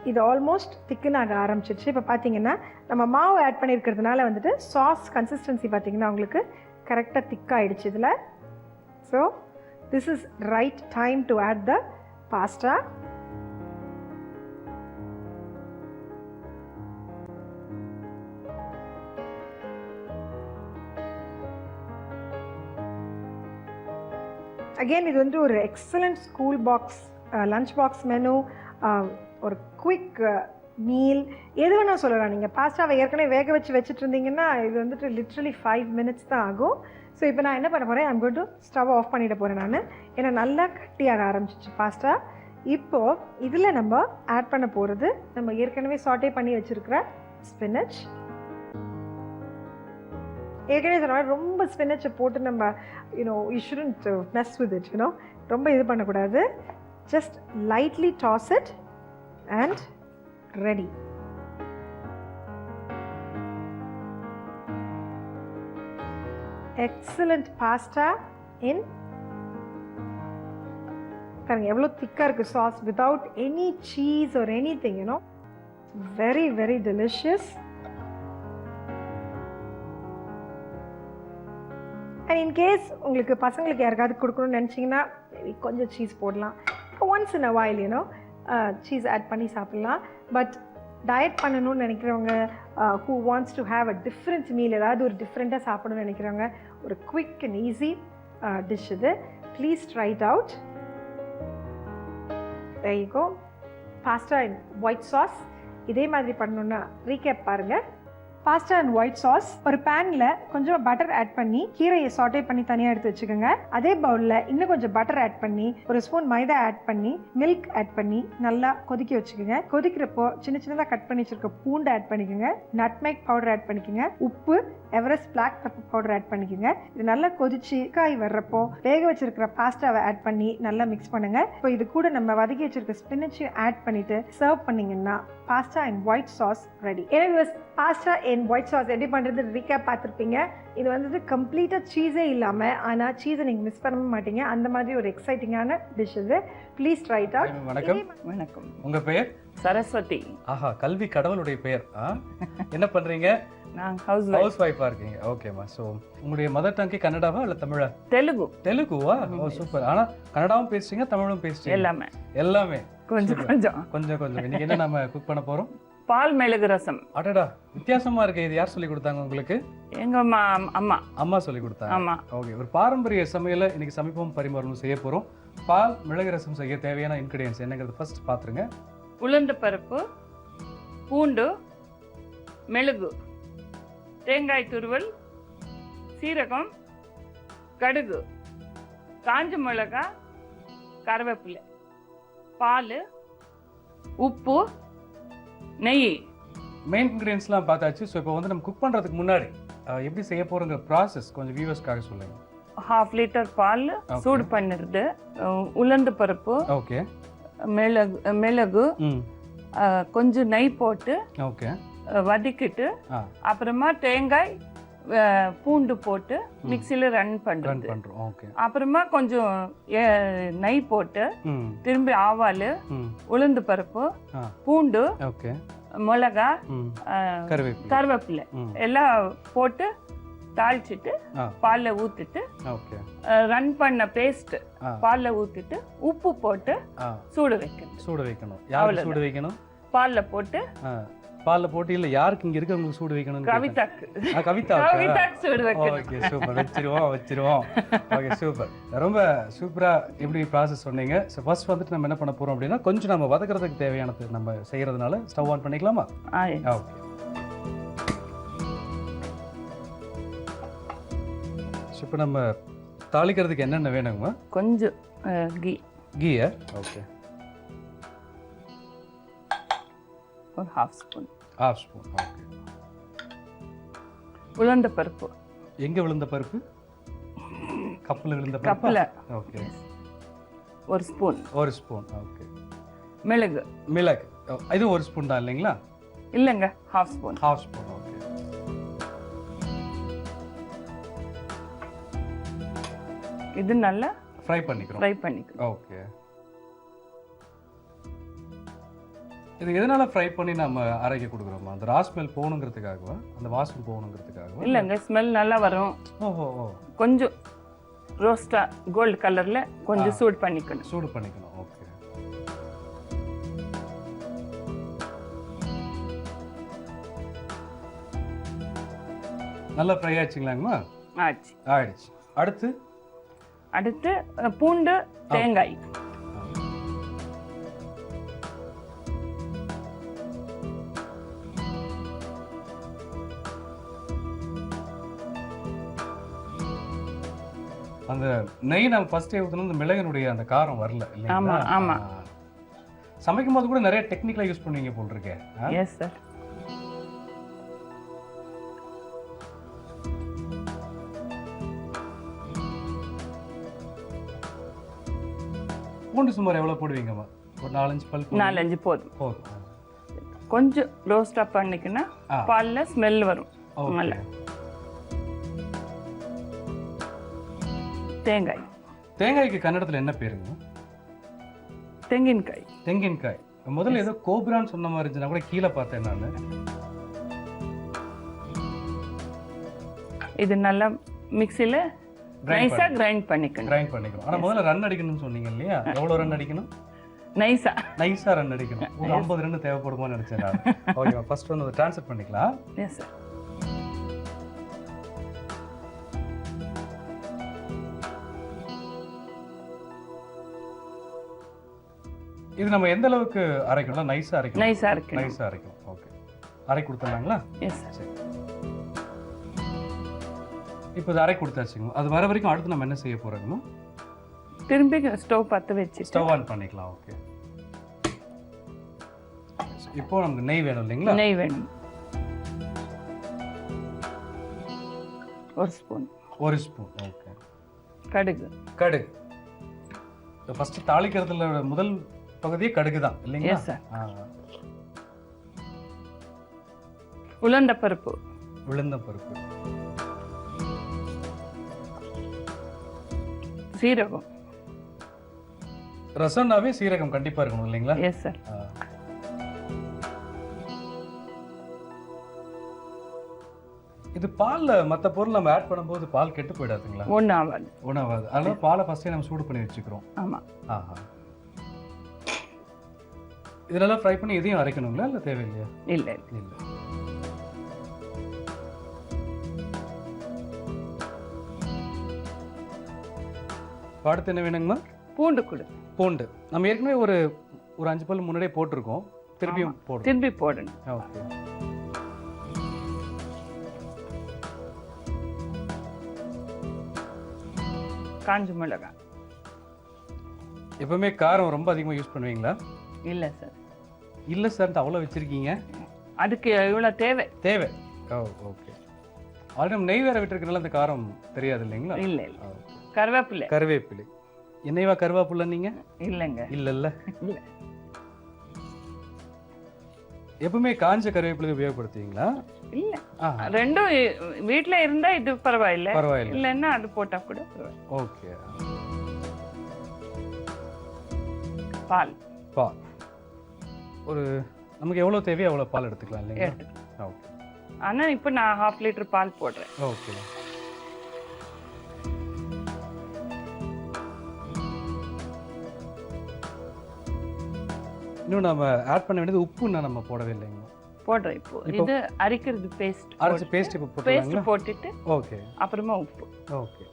இது ஆல்மோஸ்ட் திக்கன் ஆக ஆரம்பிச்சிடுச்சு. இப்போ பார்த்தீங்கன்னா நம்ம மாவு ஆட் பண்ணியிருக்கிறதுனால வந்துட்டு சாஸ் கன்சிஸ்டன்சி பார்த்தீங்கன்னா உங்களுக்கு கரெக்டாக திக்காகிடுச்சு இதில். So this is right time to add the pasta. Again இது வந்து ஒரு excellent school box, lunch box menu, ஒரு குவிக் மீல், எது வேணால் சொல்லலாம். நீங்கள் பாஸ்டாவை ஏற்கனவே வேக வச்சுட்டு இருந்தீங்கன்னா இது வந்துட்டு லிட்ரலி 5 minutes தான் ஆகும். ஸோ இப்போ நான் என்ன பண்ண போகிறேன், I'm going to stove off பண்ணிட போகிறேன் நான். ஏன்னா நல்லா கட்டியாக ஆரம்பிச்சிச்சு பாஸ்டா. இப்போது இதில் நம்ம ஆட் பண்ண போகிறது நம்ம ஏற்கனவே சாட்டே பண்ணி வச்சுருக்கிற ஸ்பினச். ஏற்கனவே சொன்ன ரொம்ப ஸ்பினச்சை போட்டு நம்ம you shouldn't mess with it, ரொம்ப இது பண்ணக்கூடாது. Just lightly toss it and ready. Excellent pasta in பாருங்க எவ்வளோ திக்காக இருக்குது sauce, without any cheese or any thing, very very delicious. And in case உங்களுக்கு பசங்களுக்கு யாருக்காவது கொடுக்கணும்னு நினச்சிங்கன்னா கொஞ்சம் சீஸ் போடலாம். Once in a while cheese add பண்ணி சாப்பிட்லாம். பட் டயட் பண்ணணும்னு நினைக்கிறவங்க, who wants to have a different meal, ஏதாவது ஒரு டிஃப்ரெண்ட்டாக சாப்பிடணும்னு நினைக்கிறவங்க, ஒரு குவிக் அண்ட் ஈஸி டிஷ் இது. Please try it out. there you go. Pasta and white sauce இதே மாதிரி பண்ணணுன்னா ரீகேப் பாருங்கள். பாஸ்டா அண்ட் ஒயிட் சாஸ் ஒரு பேனில் கொஞ்சம் பட்டர் ஆட் பண்ணி கீரையை சாட்டே பண்ணி தனியாக எடுத்து வச்சுக்கோங்க. அதே பவுலில் இன்னும் கொஞ்சம் பட்டர் ஆட் பண்ணி ஒரு ஸ்பூன் மைதா ஆட் பண்ணி மில்க் ஆட் பண்ணி நல்லா கொதிக்க வச்சுக்கோங்க. கொதிக்கிறப்போ சின்ன சின்னதாக கட் பண்ணி வச்சுருக்க பூண்டு ஆட் பண்ணிக்கோங்க, நட்மெக் பவுடர் ஆட் பண்ணிக்கோங்க, உப்பு, Everest black pepper powder add பண்ணிக்கோங்க. இது நல்லா கொதிச்சு காய் வர்றப்போ வேக வச்சிருக்கிற பாஸ்டாவை ஆட் பண்ணி நல்லா மிக்ஸ் பண்ணுங்க. இப்போ இது கூட நம்ம வதக்கி வச்சிருக்க ஸ்பினச்சையும் ஆட் பண்ணிட்டு சர்வ் பண்ணீங்கன்னா பாஸ்டா அண்ட் ஒயிட் சாஸ் ரெடி. எனவே பாஸ்டா அண்ட் ஒயிட் சாஸ் எப்படி பண்ணுறது ரீகேப் பார்த்துருப்பீங்க. இது வந்துட்டு கம்ப்ளீட்டாக சீஸே இல்லாமல், ஆனால் சீஸை நீங்கள் மிஸ் பண்ண மாட்டீங்க. அந்த மாதிரி ஒரு எக்ஸைட்டிங்கான டிஷ் இது. Please try it out. வணக்கம். வணக்கம். உங்கள் பெயர்? சரஸ்வதி. ஆஹா, கல்வி கடவுளுடைய பெயர். என்ன பண்ணுறீங்க? நான் ஹவுஸ் ஒய்ஃபாக இருக்கீங்க. ஓகேம்மா. ஸோ உங்களுடைய மதர் டங்கே கன்னடாவா இல்லை தமிழா? தெலுங்கு. தெலுங்குவா? ஓ சூப்பர். ஆனால் கன்னடாவும் பேசுறீங்க, தமிழும் பேசுறீங்க? எல்லாமே எல்லாமே கொஞ்சம் கொஞ்சம் கொஞ்சம் கொஞ்சம். இன்னைக்கு என்ன நம்ம குக் பண்ண போகிறோம்? பால் மிளகு ரசம். அடடா, வித்தியாசமா இருக்கு. இது யார் சொல்லி கொடுத்தாங்க உங்களுக்கு? எங்க அம்மா. அம்மா சொல்லி கொடுத்தாங்க. ஆமா. ஓகே, ஒரு பாரம்பரிய சமையலை இன்னைக்கு சமைப்போம் பரிமாறணும் செய்ய போறோம். பால் மிளகு ரசம் செய்ய தேவையான இன்கிரிடியன்ஸ் என்னங்கிறது ஃபர்ஸ்ட் பாத்துருங்க. உளுந்து பருப்பு, பூண்டு, மிளகு, தேங்காய் துருவல், சீரகம், கடுகு, காஞ்ச மிளகாய், கருவேப்பிலை, பால், உப்பு, நெய். மெயின் இன்கிரிடியன்ஸ்லாம் பார்த்தாச்சு. ஸோ இப்போ வந்து நம்ம குக் பண்ணுறதுக்கு முன்னாடி எப்படி செய்ய போகிறோங்கிற ப்ராசஸ் கொஞ்சம் வியூவர்ஸ்க்காக சொல்லுங்க. 1/2 லிட்டர் பால் சூடு பண்ணிருது. உளுந்து பருப்பு, ஓகே, மிளகு, கொஞ்சம் நெய் போட்டு ஓகே வதக்கிட்டு அப்புறமா தேங்காய் பூண்டு போட்டு மிக்சியில் ரன் பண்ணுறோம். ஓகே, அப்புறமா கொஞ்சம் நெய் போட்டு திரும்பி ஆவால், உளுந்து பருப்பு, பூண்டு, ஓகே, மிளகா, கருவேப்பிலை எல்லாம் போட்டு தாளிச்சிட்டு பாலில் ஊற்றிட்டு ரன் பண்ண பேஸ்ட் பாலில் ஊற்றிட்டு உப்பு போட்டு சூடு வைக்கணும். யாருக்கு சூடு வைக்கணும்? பாலில் போட்டு. பாலில் போட்டு இல்லை, யாருக்கு இங்கே இருக்க உங்களுக்கு சூடு வைக்கணும்? கவிதாக்கு. கவிதாக்கு சூடு வைக்கணும். Okay, super. வச்சிருவோம். Okay, super. ரொம்ப சூப்பராக எப்படி ப்ராசஸ் சொன்னீங்க. ஸோ ஃபர்ஸ்ட் வந்துட்டு நம்ம என்ன பண்ண போகிறோம் அப்படின்னா, கொஞ்சம் நம்ம வதக்கிறதுக்கு தேவையானது நம்ம செய்கிறதுனால ஸ்டவ் ஆன் பண்ணிக்கலாமா? ஓகே. இப்போ நம்ம தாளிக்கிறதுக்கு என்னென்ன வேணுங்கம்மா? கொஞ்சம் கீயா? ஓகே, ஒரு 1/2 ஸ்பூன். ஓகே. உளுந்த பருப்பு. எங்க விழுந்த பருப்பு? கப்பில் விழுந்த பருப்பு. கப்பில். ஓகே, ஒரு ஸ்பூன். ஓகே. மிளகு. இது ஒரு ஸ்பூன் தான் இல்லைங்களா? இல்லைங்க, 1/2 ஸ்பூன். ஓகே. இது நல்லா ஃப்ரை பண்ணிக்கிறோம். ஓகே. இது எதனால ஃப்ரை பண்ணி நம்ம அரைக்க கொடுக்குறோமா? அந்த ரா ஸ்மெல் போகணுங்கிறதுக்காகவா? அந்த வாசம் போகணுங்கிறதுக்காகவா? இல்லைங்க, ஸ்மெல் நல்லா வரும். ஓஹோ. கொஞ்சம் ரோஸ்டா கோல்டு கலர்ல கொஞ்சம் சூடு பண்ணிக்கணும். ஓகே. நல்லா ஃப்ரை ஆச்சுங்களாங்கம்மா? ஆயிடுச்சு. அடுத்து பூண்டு, தேங்காய். அந்த நெய் நம்ம ஃபர்ஸ்டே ஊற்றணும், இந்த மிளகனுடைய அந்த காரம் வரல இல்லைங்களா? ஆமா. சமைக்கும் போது கூட நிறைய டெக்னிக்கலா யூஸ் பண்ணுவீங்க போல் இருக்கே. Yes sir. பூண்டு சுமார் எவ்வளவு போடுவீங்கம்மா? ஒரு 4-5 பல்? 4-5 போதும். கொஞ்சம் ரோஸ்டா பண்ணிக்கினா பால்ல ஸ்மெல் வரும் நல்லா. தேங்காய்க்கு கன்னடத்துல என்ன பேருங்க? தெங்கின்காய். முதல்ல ஏதோ கோப்ரான்னு சொன்ன மாதிரி இருந்துச்சு, கூட கீழே பார்த்தேன் நான். இது நல்லா மிக்ஸில நைஸா கிரைண்ட் பண்ணிக்கணும். ஆனா முதல்ல ரன் அடிக்கணும்னு சொன்னீங்க இல்லையா? எவ்வளவு ரன் அடிக்கணும்? நைஸா ரன் அடிக்கணும். ஒரு 50 ரன் தேவைப்படுமோன்னு நினைச்சேன் நான். ஓகே, ஃபர்ஸ்ட் வந்து ட்ரான்ஸ்ஃபர் பண்ணிக்கலாம். Yes sir. இது நம்ம எந்த அளவுக்கு அரைக்கணும்? நைஸா அரைக்கணும். ஓகே, அரை கொடுத்துடலாங்களா? Yes sir. இப்போ இது அரை கொடுத்தாச்சுங்க. அது வர வரைக்கும் அடுத்து நம்ம என்ன செய்ய போறோம்னா, திரும்பி ஸ்டவ் பற்ற வச்சு ஸ்டவ் ஆன் பண்ணிக்கலாம். ஓகே. இப்போ நமக்கு நெய் வேணும் இல்லைங்களா? நெய் வேணும். ஒரு ஸ்பூன். ஓகே. கடுகு. ஃபர்ஸ்ட் தாளிக்கிறதுல முதல் பகுதியே கடுகு தான் இல்லைங்களா? Yes sir. உளுந்த பருப்பு. சீரகம். ரசம்னாவே சீரகம் கண்டிப்பா இருக்கணும் இல்லைங்களா? Yes sir. இது பால்ல மத்த பொருள் நம்ம ஆட் பண்ணும்போது பால் கெட்டு போயிடாதுங்களா? ஒன்றும் ஆகாது. அதனால பாலை ஃபர்ஸ்டே நம்ம சூடு பண்ணி வச்சுக்கிறோம். ஆமா. ஆஹா. இதெல்லாம் ஃப்ரை பண்ணி எதையும் அரைக்கணுங்களா இல்லை தேவையில்லையா? இல்லை இல்லை. அடுத்து என்ன வேணுங்கம்மா? பூண்டு கொடு. பூண்டு நம்ம ஏற்கனவே ஒரு 5 பல் முன்னாடியே போட்டிருக்கோம், திருப்பியும் போடுறோம். திரும்பி போடணும். ஓகே. காஞ்ச மிளகாய். எப்பவுமே காரம் ரொம்ப அதிகமாக யூஸ் பண்ணுவீங்களா? இல்லை சார். இல்லை சார், அவ்வளோ வச்சிருக்கீங்க. அதுக்கு இவ்வளோ தேவை. தேவை. ஓகே. ஆல்ரெடி நம்ம நெய் வேற விட்டுருக்கனால அந்த காரம் தெரியாது இல்லைங்களா? இல்லை இல்லை. கருவேப்பிலை. கருவேப்பிலை. என்னைவா கருவேப்பிலை நீங்க? இல்லைங்க. இல்லைல்ல. இல்லை. எப்பவுமே காஞ்ச கருவேப்பிலை உபயோகப்படுத்துவீங்களா? இல்லை. ரெண்டும் வீட்டில் இருந்தால் இது பரவாயில்லை. பரவாயில்லை. இல்லைன்னா அது போட்டால் கூட பரவாயில்லை. ஓகே. பால். பால் ஒரு நமக்கு எவ்வளோ தேவையோ அவ்வளோ பால் எடுத்துக்கலாம் இல்லைங்களா? எடுத்துக்கலாம். ஓகே. ஆனால் இப்போ நான் 1/2 லிட்டர் பால் போடுறேன். ஓகே. இன்னும் நம்ம ஆட் பண்ண வேண்டியது உப்பு இன்னும் நம்ம போடவே இல்லைங்க. போடுறேன். இப்போ இது அரைக்கிறது பேஸ்ட். அரைச்சு பேஸ்ட் இப்போ பேஸ்ட் போட்டுருவாங்களா? போட்டுட்டு ஓகே. அப்புறமா உப்பு. ஓகே.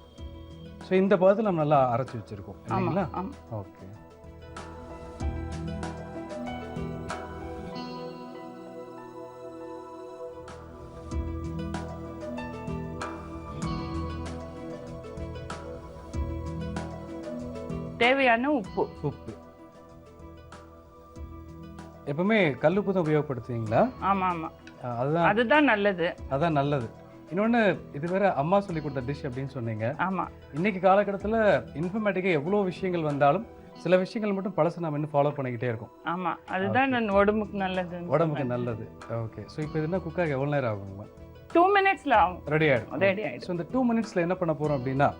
ஸோ இந்த பதத்தில் நம்ம நல்லா அரைச்சி வச்சிருக்கோம் இல்லைங்களா? ஆமாம். ஓகே. தேவையான உப்பு. உப்பு எப்பவுமே கல்லுப்பு தான் உபயோகப்படுத்துவீங்களா? ஆமாம் ஆமாம். அதுதான் நல்லது. அதான் நல்லது. இன்னொன்று, இது வேற அம்மா சொல்லி கொடுத்த டிஷ் அப்படின்னு சொன்னீங்க. ஆமாம். இன்னைக்கு காலகட்டத்தில் இன்ஃபர்மேட்டிக்காக எவ்வளோ விஷயங்கள் வந்தாலும் சில விஷயங்கள் மட்டும் பழசு நம்ம இன்னும் ஃபாலோ பண்ணிக்கிட்டே இருக்கோம். ஆமாம், அதுதான் உடம்புக்கு நல்லது. உடம்புக்கு நல்லது. ஓகே. ஸோ இப்போ இதுனா குக்காக எவ்வளோ நேரம் ஆகுங்க? 2 மினிட்ஸ்ல ஆகும். ரெடி ஆகிடும். ரெடி ஆகிடும். ஸோ இந்த 2 மினிட்ஸில் என்ன பண்ண போகிறோம் அப்படின்னா,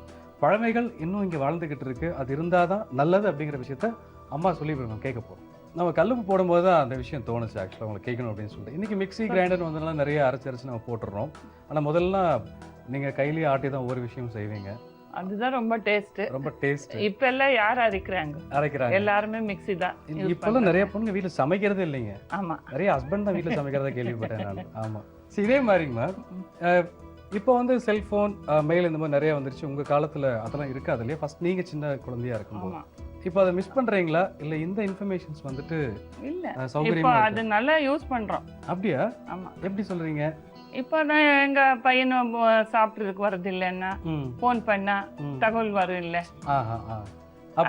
பழமைகள் இன்னும் இங்கே வாழ்ந்துக்கிட்டு இருக்கு, அது இருந்தால் தான் நல்லது அப்படிங்கிற விஷயத்த அம்மா சொல்லி நம்ம கேட்க போகிறோம். நம்ம கல்லுப்பு போடும்போது தான் அந்த விஷயம் தோணுச்சு ஆக்சுவலாக உங்களுக்கு கேட்கணும் அப்படின்னு சொல்லிட்டு. இன்றைக்கி மிக்ஸி கிரைண்டர் வந்ததுனால நிறைய அரைச்சி நம்ம போட்டுடுறோம். ஆனால் முதல்லாம் நீங்கள் கையிலேயே ஆட்டி தான் ஒவ்வொரு விஷயம் செய்வீங்க. அதுதான் ரொம்ப டேஸ்ட். ரொம்ப டேஸ்ட். இப்போ எல்லாம் யார் அரைக்கிறாங்க? எல்லாருமே மிக்ஸி தான். இப்போல்லாம் நிறைய பொண்ணுங்க வீட்டில் சமைக்கிறதே இல்லைங்க. ஆமாம், நிறைய ஹஸ்பண்ட் தான் வீட்டில் சமைக்கிறத கேள்விப்பட்டேன் நான். ஆமாம். சரி, இதே மாதிரிங்கம்மா இப்போ வந்து செல்ஃபோன், மெயில் இந்த மாதிரி நிறைய வந்துருச்சு. உங்கள் காலத்தில் அதெல்லாம் இருக்காது இல்லையா? ஃபர்ஸ்ட் நீங்கள் சின்ன குழந்தையா இருக்கும்போது இப்போ அதை மிஸ் பண்ணுறீங்களா? இல்லை இந்த இன்ஃபர்மேஷன்ஸ் வந்துட்டு இல்லை சௌகரியமா அது நல்லா யூஸ் பண்ணுறோம். அப்படியா? ஆமாம். எப்படி சொல்கிறீங்க? இப்போ நான் எங்கள் பையனும் சாப்பிட்றதுக்கு வரது இல்லைன்னா ஃபோன் பண்ணா தகவல் வரும் இல்லை?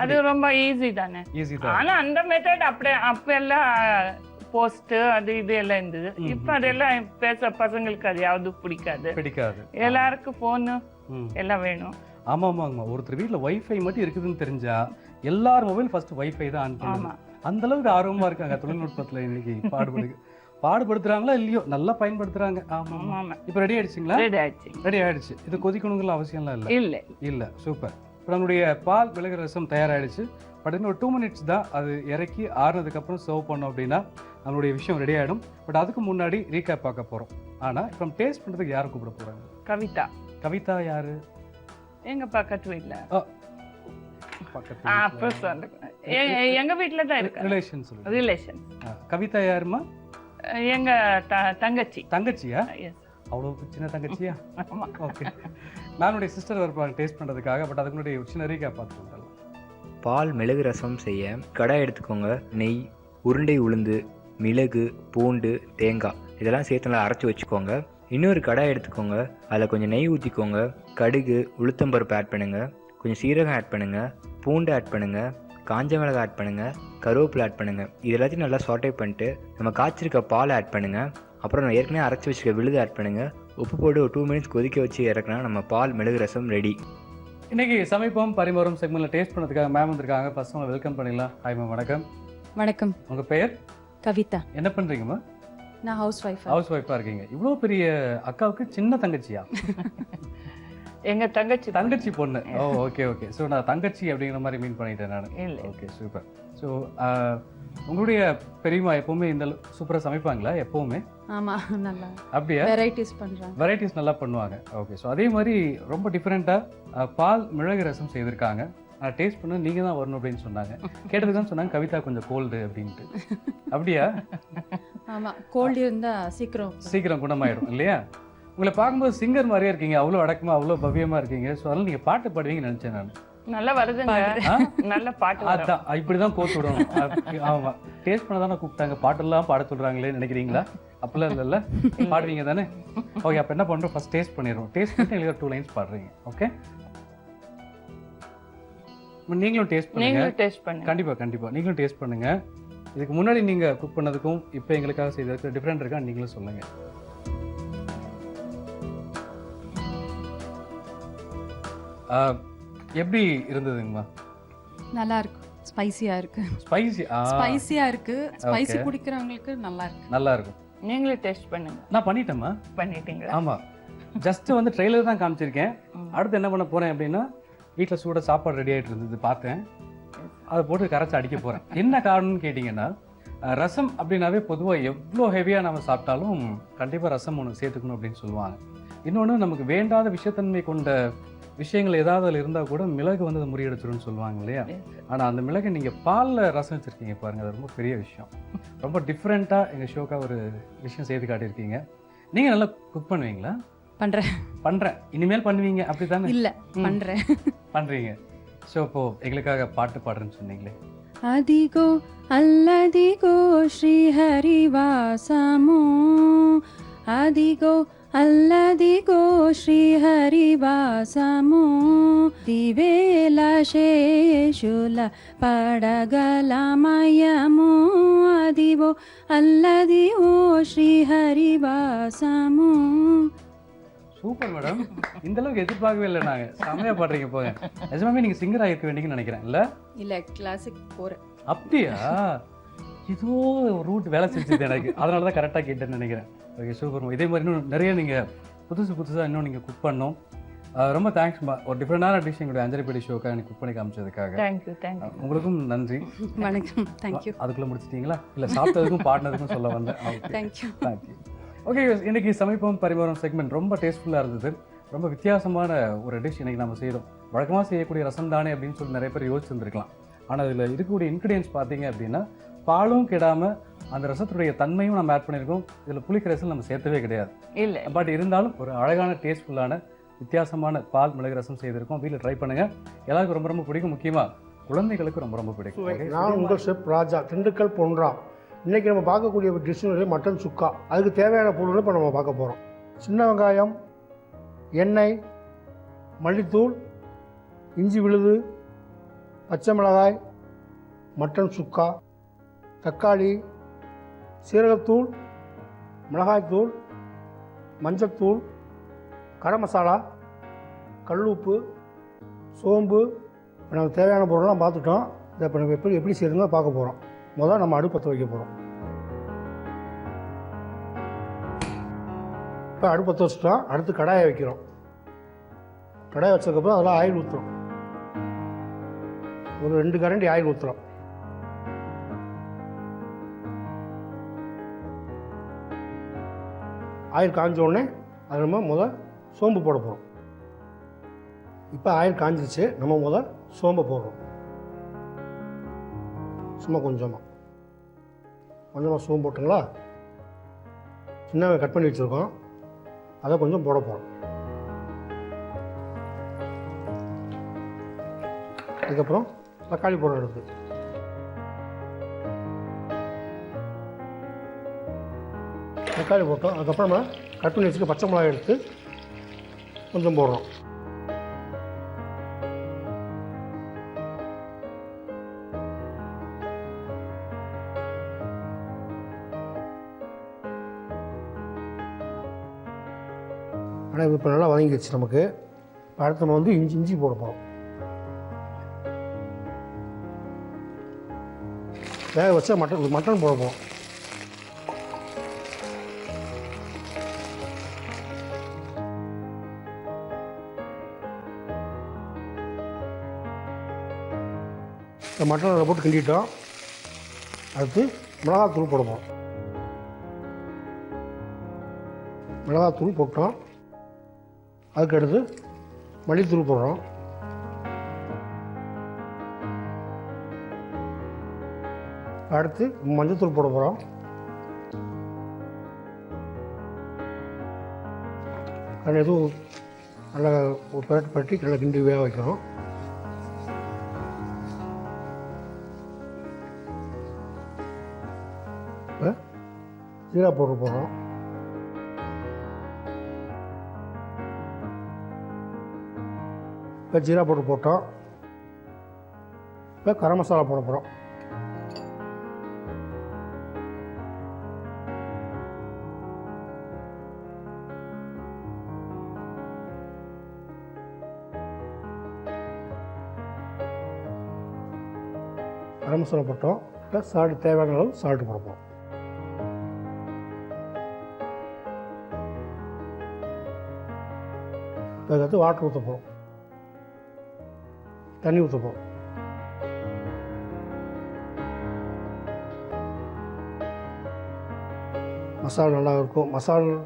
அது ரொம்ப ஈஸி தானே. ஈஸி தான். ஆனால் அந்த மெத்தட் அப்படியே அப்போ எல்லாம் போஸ்ட் அது இது எல்லாம் இருந்தது. இப்போ அதெல்லாம் பசங்களுக்கு அது யாவது பிடிக்காது. எல்லாருக்கும் ஃபோனு எல்லாம் வேணும். ஆமா ஆமாங்கம்மா. ஒருத்தர் வீட்டில் வைஃபை மட்டும் இருக்குதுன்னு தெரிஞ்சா எல்லார் மொபைல் ஃபர்ஸ்ட் வைஃபை தான் ஆன் பண்ணுவாங்க. அந்த அளவுக்கு ஆர்வமா இருக்காங்க தொழில்நுட்பத்தில். இன்னைக்கு பாடுபடுத்துறாங்களா இல்லையோ, நல்லா பயன்படுத்துறாங்க. ஆமா ஆமா. இப்போ ரெடி ஆயிடுச்சுங்களா? ரெடி ஆயிடுச்சு. இது கொதிக்கணுங்கிற அவசியம்லாம் இல்லை. இல்லை இல்லை. சூப்பர். இப்போ நம்மளுடைய பால் மிளகு ரசம் தயாராகிடுச்சு. பட் இன்னும் ஒரு 2 மினிட்ஸ் தான். அது இறக்கி ஆறுனதுக்கப்புறம் சர்வ் பண்ணோம் அப்படின்னா நம்மளுடைய விஷயம் ரெடி ஆகிடும். பட் அதுக்கு முன்னாடி ரீகேப் பார்க்க போகிறோம். ஆனால் இப்போ நம்ம டேஸ்ட் பண்ணுறதுக்கு யாரை கூப்பிட போகிறாங்க? கவிதா. கவிதா யாரு? எங்க பக்கத்து வீட்டில். எங்க வீட்டில் தான் இருக்கு. ரிலேஷன். கவிதா யாருமா? எங்க தங்கச்சி. தங்கச்சியா? அவ்வளோ சின்ன தங்கச்சியா? ஓகே. நானுடைய சிஸ்டர் வருவாங்க டேஸ்ட் பண்ணுறதுக்காக. பட் அதுக்கு முன்னாடி ஒரு சின்ன ரீகேப் பார்த்துட்டு வந்துடலாம். பால் மிளகு ரசம் செய்ய கடாய் எடுத்துக்கோங்க. நெய், உருண்டை உளுந்து, மிளகு, பூண்டு, தேங்காய் இதெல்லாம் சேர்த்து நல்லா அரைச்சி வச்சுக்கோங்க. இன்னொரு கடாய் எடுத்துக்கோங்க. அதில் கொஞ்சம் நெய் ஊற்றிக்கோங்க. கடுகு, உளுத்தம்பருப்பு ஆட் பண்ணுங்கள். கொஞ்சம் சீரகம் ஆட் பண்ணுங்கள். பூண்டு ஆட் பண்ணுங்கள். காஞ்ச மிளகாய் ஆட் பண்ணுங்கள். கருவேப்பிலை ஆட் பண்ணுங்கள். இது எல்லாத்தையும் நல்லா சாட்டே பண்ணிட்டு நம்ம காய்ச்சிருக்க பால் ஆட் பண்ணுங்கள். அப்புறம் நான் ஏற்கனவே அரைச்சி வச்சுருக்க விழுது ஆட் பண்ணுங்கள். உப்பு போட்டு ஒரு 2 மினிட்ஸ் கொதிக்க வச்சு இறக்குனா நம்ம பால் மிளகு ரசம் ரெடி. இன்னைக்கு சமைப்போம் பரிமாறும் செக்மெண்ட்ல டேஸ்ட் பண்ணதுக்காக மேம் வந்திருக்காங்க. ஃபர்ஸ்ட் உங்களை வெல்கம் பண்ணிடலாம். Hi ma'am. வணக்கம். வணக்கம். உங்க பெயர்? கவிதா. என்ன பண்றீங்கம்மா? நான் ஹவுஸ் ஒய்ஃபா இருக்கீங்க. இவ்வளோ பெரிய அக்காவுக்கு சின்ன தங்கச்சியா? எங்க தங்கச்சி பொண்ணு. ஓ ஓகே ஓகே. ஸோ நான் தங்கச்சி அப்படிங்கிற மாதிரி மீன் பண்ணிட்டேன் நான். இல்லை. Okay super. ஸோ உங்களுடைய பெரியம்மா எப்பவுமே இந்த சூப்பராக சமைப்பாங்களா? எப்பவுமே? ஆமா, நல்லா. அப்படியா? வெரைட்டிஸ் நல்லா பண்ணுவாங்க. ஓகே. ஸோ அதே மாதிரி ரொம்ப டிஃப்ரெண்ட்டாக பால் மிளகு ரசம் செய்திருக்காங்க. நான் டேஸ்ட் பண்ண நீங்கள் தான் வரணும் அப்படின்னு சொன்னாங்க. கேட்டதுக்கு தான் சொன்னாங்க கவிதா கொஞ்சம் கோல்டு அப்படின்ட்டு. அப்படியா? ஆமா, கோல்டு இருந்தா சீக்கிரம் குணமாயிடும் இல்லையா? உங்களை பார்க்கும்போது சிங்கர் மாதிரியே இருக்கீங்க, அவ்வளோ அடக்கமாக அவ்வளோ பவ்யமாக இருக்கீங்க. ஸோ அதனால் நீங்கள் பாட்டு பாடுவீங்கன்னு நினச்சேன் நான். நல்லா வருதுங்க, நல்ல பாட்டு. அதான் இப்படி தான் கோத்து விடணும். ஆமாம், டேஸ்ட் பண்ண தானே கூப்பிட்டாங்க, பாட்டெல்லாம் பாட சொல்கிறாங்களே நினைக்கிறீங்களா? அப்படிலாம் இல்லைல்ல, பாடுவீங்க தானே? ஓகே, அப்போ என்ன பண்ணுறோம், ஃபஸ்ட் டேஸ்ட் பண்ணிடுறோம். டேஸ்ட் பண்ணிட்டு எங்களுக்கு 2 லைன்ஸ் பாடுறீங்க. ஓகே, நீங்களும் டேஸ்ட் பண்ணுங்க. கண்டிப்பாக நீங்களும் டேஸ்ட் பண்ணுங்க. இதுக்கு முன்னாடி நீங்கள் குக் பண்ணதுக்கும் இப்போ எங்களுக்காக செய்ததுக்கும் டிஃப்ரெண்ட் இருக்கா நீங்களும் சொல்லுங்கள். எப்படி இருந்ததுங்கம்மா? நல்லா இருக்கு, ஸ்பைசியா இருக்கு. ஸ்பைசியா இருக்கு. ஸ்பைசி பிடிக்கிறவங்களுக்கு நல்லா இருக்கும். நீங்களும் டேஸ்ட் பண்ணுங்க. நான் பண்ணிட்டேம்மா. பண்ணிட்டீங்களா? ஆமாம், ஜஸ்ட் வந்து ட்ரெய்லர் தான் காமிச்சிருக்கேன். அடுத்து என்ன பண்ண போகிறேன் அப்படின்னா, வீட்டில் சூட சாப்பாடு ரெடி ஆகிட்டு இருந்தது பார்த்தேன், அதை போட்டு கரைச்சி அடிக்க போகிறேன். என்ன காரணம்னு கேட்டிங்கன்னா, ரசம் அப்படின்னாவே பொதுவாக எவ்வளோ ஹெவியாக நம்ம சாப்பிட்டாலும் கண்டிப்பாக ரசம் ஒன்று சேர்த்துக்கணும் அப்படின்னு சொல்லுவாங்க. இன்னொன்று, நமக்கு வேண்டாத விஷத்தன்மை கொண்ட விஷயங்கள் ஏதாவது அதில் இருந்தால் கூட மிளகு வந்து அதை முறியடிச்சிடும்னு சொல்லுவாங்க இல்லையா? ஆனால் அந்த மிளகு நீங்கள் பாலில் ரசம் வச்சுருக்கீங்க பாருங்கள், அது ரொம்ப பெரிய விஷயம். ரொம்ப டிஃப்ரெண்ட்டாக எங்கள் ஷோக்காக ஒரு விஷயம் செய்து காட்டியிருக்கீங்க. நீங்கள் நல்லா குக் பண்ணுவீங்களா? பண்ணுறேன் இனிமேல் பண்ணுவீங்க அப்படி தானே? இல்லை, பண்ணுறீங்க. ஸோ இப்போது எங்களுக்காக பாட்டு பாடுறேன்னு சொன்னீங்களே. அதிகோ அல்லதிகோ ஸ்ரீஹரிவாசமோ, அதிகோ அல்லதிகோ శ్రీహరివాసము, దివేల శేషుల పడగలమయము, అదివో అల్లదివో శ్రీహరివాసము. சூப்பர் மேடம், இந்த அளவுக்கு எதிர்பார்க்கவே இல்லை நாங்கள். செம்மையாக பாடுறீங்க போங்க. நிஜமாவே நீங்கள் சிங்கர் ஆகிருக்க வேண்டியன்னு நினைக்கிறேன். இல்லை கிளாசிக் போகிறேன். அப்படியா? இதோ ரூட் வேலை செஞ்சது எனக்கு, அதனால தான் கரெக்டாக கேட்டேன்னு நினைக்கிறேன். Okay, super. இதே மாதிரி இன்னும் நிறைய நீங்கள் புதுசாக இன்னும் நீங்கள் குக் பண்ணணும். ரொம்ப தேங்க்ஸ்மா, ஒரு டிஃப்ரெண்டான டிஷ் எங்களுடைய அஞ்சலிப்படி ஷோக்காக எனக்கு குக் பண்ணி காமிச்சதுக்காக. தேங்க்யூ. உங்களுக்கும் நன்றி. வணக்கம். தேங்க்யூ. அதுக்குள்ளே முடிச்சிட்டிங்களா? இல்லை, சாப்பிட்டதுக்கும் பாடினதுக்கும் சொல்ல வந்தேன். தேங்க்யூ. ஓகே, இன்னைக்கு சமைப்போம் பரிமாறும் செக்மெண்ட் ரொம்ப டேஸ்ட்ஃபுல்லாக இருந்தது. ரொம்ப வித்தியாசமான ஒரு டிஷ் இன்னைக்கு நம்ம செய்தோம். வழக்கமாக செய்யக்கூடிய ரசம் தானே அப்படின்னு சொல்லி நிறைய பேர் யோசிச்சுருந்துருக்கலாம். ஆனால் அதில் இருக்கக்கூடிய இன்க்ரீடியன்ஸ் பார்த்தீங்க அப்படின்னா, பாலும் கெடாமல் அந்த ரசத்துடைய தன்மையும் நம்ம ஆட் பண்ணியிருக்கோம். இதில் புளிக்கரைசல் நம்ம சேர்த்தவே கிடையாது. இல்லை, பட் இருந்தாலும் ஒரு அழகான டேஸ்ட்ஃபுல்லான வித்தியாசமான பால் மிளகு ரசம் செய்திருக்கோம். வீட்டில் ட்ரை பண்ணுங்கள், எல்லாருக்கும் ரொம்ப ரொம்ப பிடிக்கும். முக்கியமாக குழந்தைகளுக்கு ரொம்ப ரொம்ப பிடிக்கும். நான் உங்கள் ஷெஃப் ராஜா, திண்டுக்கல் பொன்றா. இன்றைக்கி நம்ம பார்க்கக்கூடிய டிஷ்ஷு மட்டன் சுக்கா. அதுக்கு தேவையான பொருள் இப்போ நம்ம பார்க்க போகிறோம். சின்ன வெங்காயம், எண்ணெய், மல்லித்தூள், இஞ்சி விழுது, பச்சை மிளகாய், மட்டன் சுக்கா, தக்காளி, சீரகத்தூள், மிளகாய்த்தூள், மஞ்சத்தூள், கரம் மசாலா, கல் உப்பு, சோம்பு. நமக்கு தேவையான பொருள்லாம் பார்த்துட்டோம். இதை இப்போ நம்ம எப்படி செய்யணுங்க பார்க்க போகிறோம். முதல்ல நம்ம அடுப்பத்தை வைக்க போகிறோம். இப்போ அடுப்பத்தை வச்சுட்டோம். அடுத்து கடாயை வைக்கிறோம். கடாயை வச்சதுக்கப்புறம் அதில் ஆயில் ஊற்றுறோம். ஒரு 2 கரண்டி ஆயில் ஊற்றுறோம். ஆயில் காஞ்ச உடனே அது நம்ம சோம்பு போட போகிறோம். இப்போ ஆயில் காஞ்சிருச்சு, நம்ம சோம்பை போடுறோம். சும்மா கொஞ்சமாக சோம்பு போட்டுங்களா. சின்ன கட் பண்ணி வச்சுருக்கோம், அதை கொஞ்சம் போட போகிறோம். அதுக்கப்புறம் தக்காளி போடுற எடுத்து தக்காளி போட்டோம். அதுக்கப்புறம் நம்ம கட் பண்ணி வச்சுக்க பச்சை மிளகாய் எடுத்து கொஞ்சம் போடுறோம். ஆனால் இப்போ நல்லா வதங்கிடுச்சு நமக்கு. அடுத்து நம்ம இஞ்சி போட போகிறோம். வேக வச்சா மட்டன் போட போகிறோம். இந்த மட்டன் அதில் போட்டு கிண்டிட்டோம். அடுத்து மிளகாத்தூள் போட போகிறோம். மிளகாத்தூள் போட்டோம். அதுக்கடுத்து மல்லித்தூள் போடுறோம். அடுத்து மஞ்சத்தூள் போட போகிறோம். அது எதுவும் நல்லா ஒரு பரட்டி நல்லா கிண்டி வேக வைக்கணும். இப்போ ஜீரா பவுடர் போடுறோம். இப்போ ஜீரா பவுடர் போட்டோம். இப்போ கரம் மசாலா போட போகிறோம். கரம் மசாலா போட்டோம். இப்போ சால்ட் தேவையான அளவு சால்ட் போடுவோம். இப்போ அதுக்கு வாட்டர் ஊற்ற போகிறோம். தண்ணி ஊற்ற போகிறோம். மசாலா நல்லா இருக்கும். மசாலா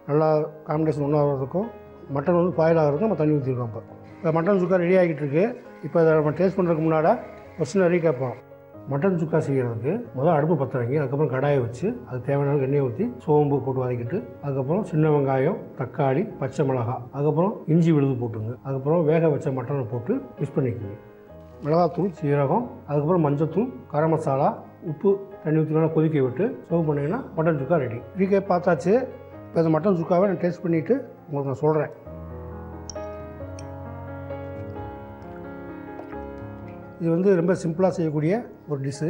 நல்லா காம்பினேஷன் ஒன்றா இருக்கும். மட்டன் வந்து பாயில் ஆகிறதுக்கு நம்ம தண்ணி ஊற்றிருக்கோம். இப்போ மட்டன் சுக்கா ரெடி ஆகிட்டு இருக்கு. இப்போ அதை நம்ம டேஸ்ட் பண்ணுறதுக்கு முன்னாடி ஒரு சின்ன ரீகேப் போகிறோம். மட்டன் சுக்கா செய்கிறதுக்கு முதல் அடுப்பு பற்ற வைங்க. அதுக்கப்புறம் கடாயை வச்சு அது தேவையான எண்ணெயை ஊற்றி சோம்பு போட்டு வதக்கிட்டு அதுக்கப்புறம் சின்ன வெங்காயம், தக்காளி, பச்சை மிளகாய், அதுக்கப்புறம் இஞ்சி விழுது போட்டுங்க. அதுக்கப்புறம் வேக வச்ச மட்டனை போட்டு மிக்ஸ் பண்ணிக்கோங்க. மிளகாத்தூள், சீரகம், அதுக்கப்புறம் மஞ்சத்தூள், கரம் மசாலா, உப்பு, தண்ணி ஊற்றி நல்லா கொதிக்க விட்டு சர்வ் பண்ணிங்கன்னா மட்டன் சுக்கா ரெடி. ரீகேப் பார்த்தாச்சு. இப்போ இந்த மட்டன் சுக்காவை நான் டேஸ்ட் பண்ணிவிட்டு உங்களுக்கு நான் சொல்கிறேன். இது வந்து ரொம்ப சிம்பிளாக செய்யக்கூடிய ஒரு டிஷ்ஷு.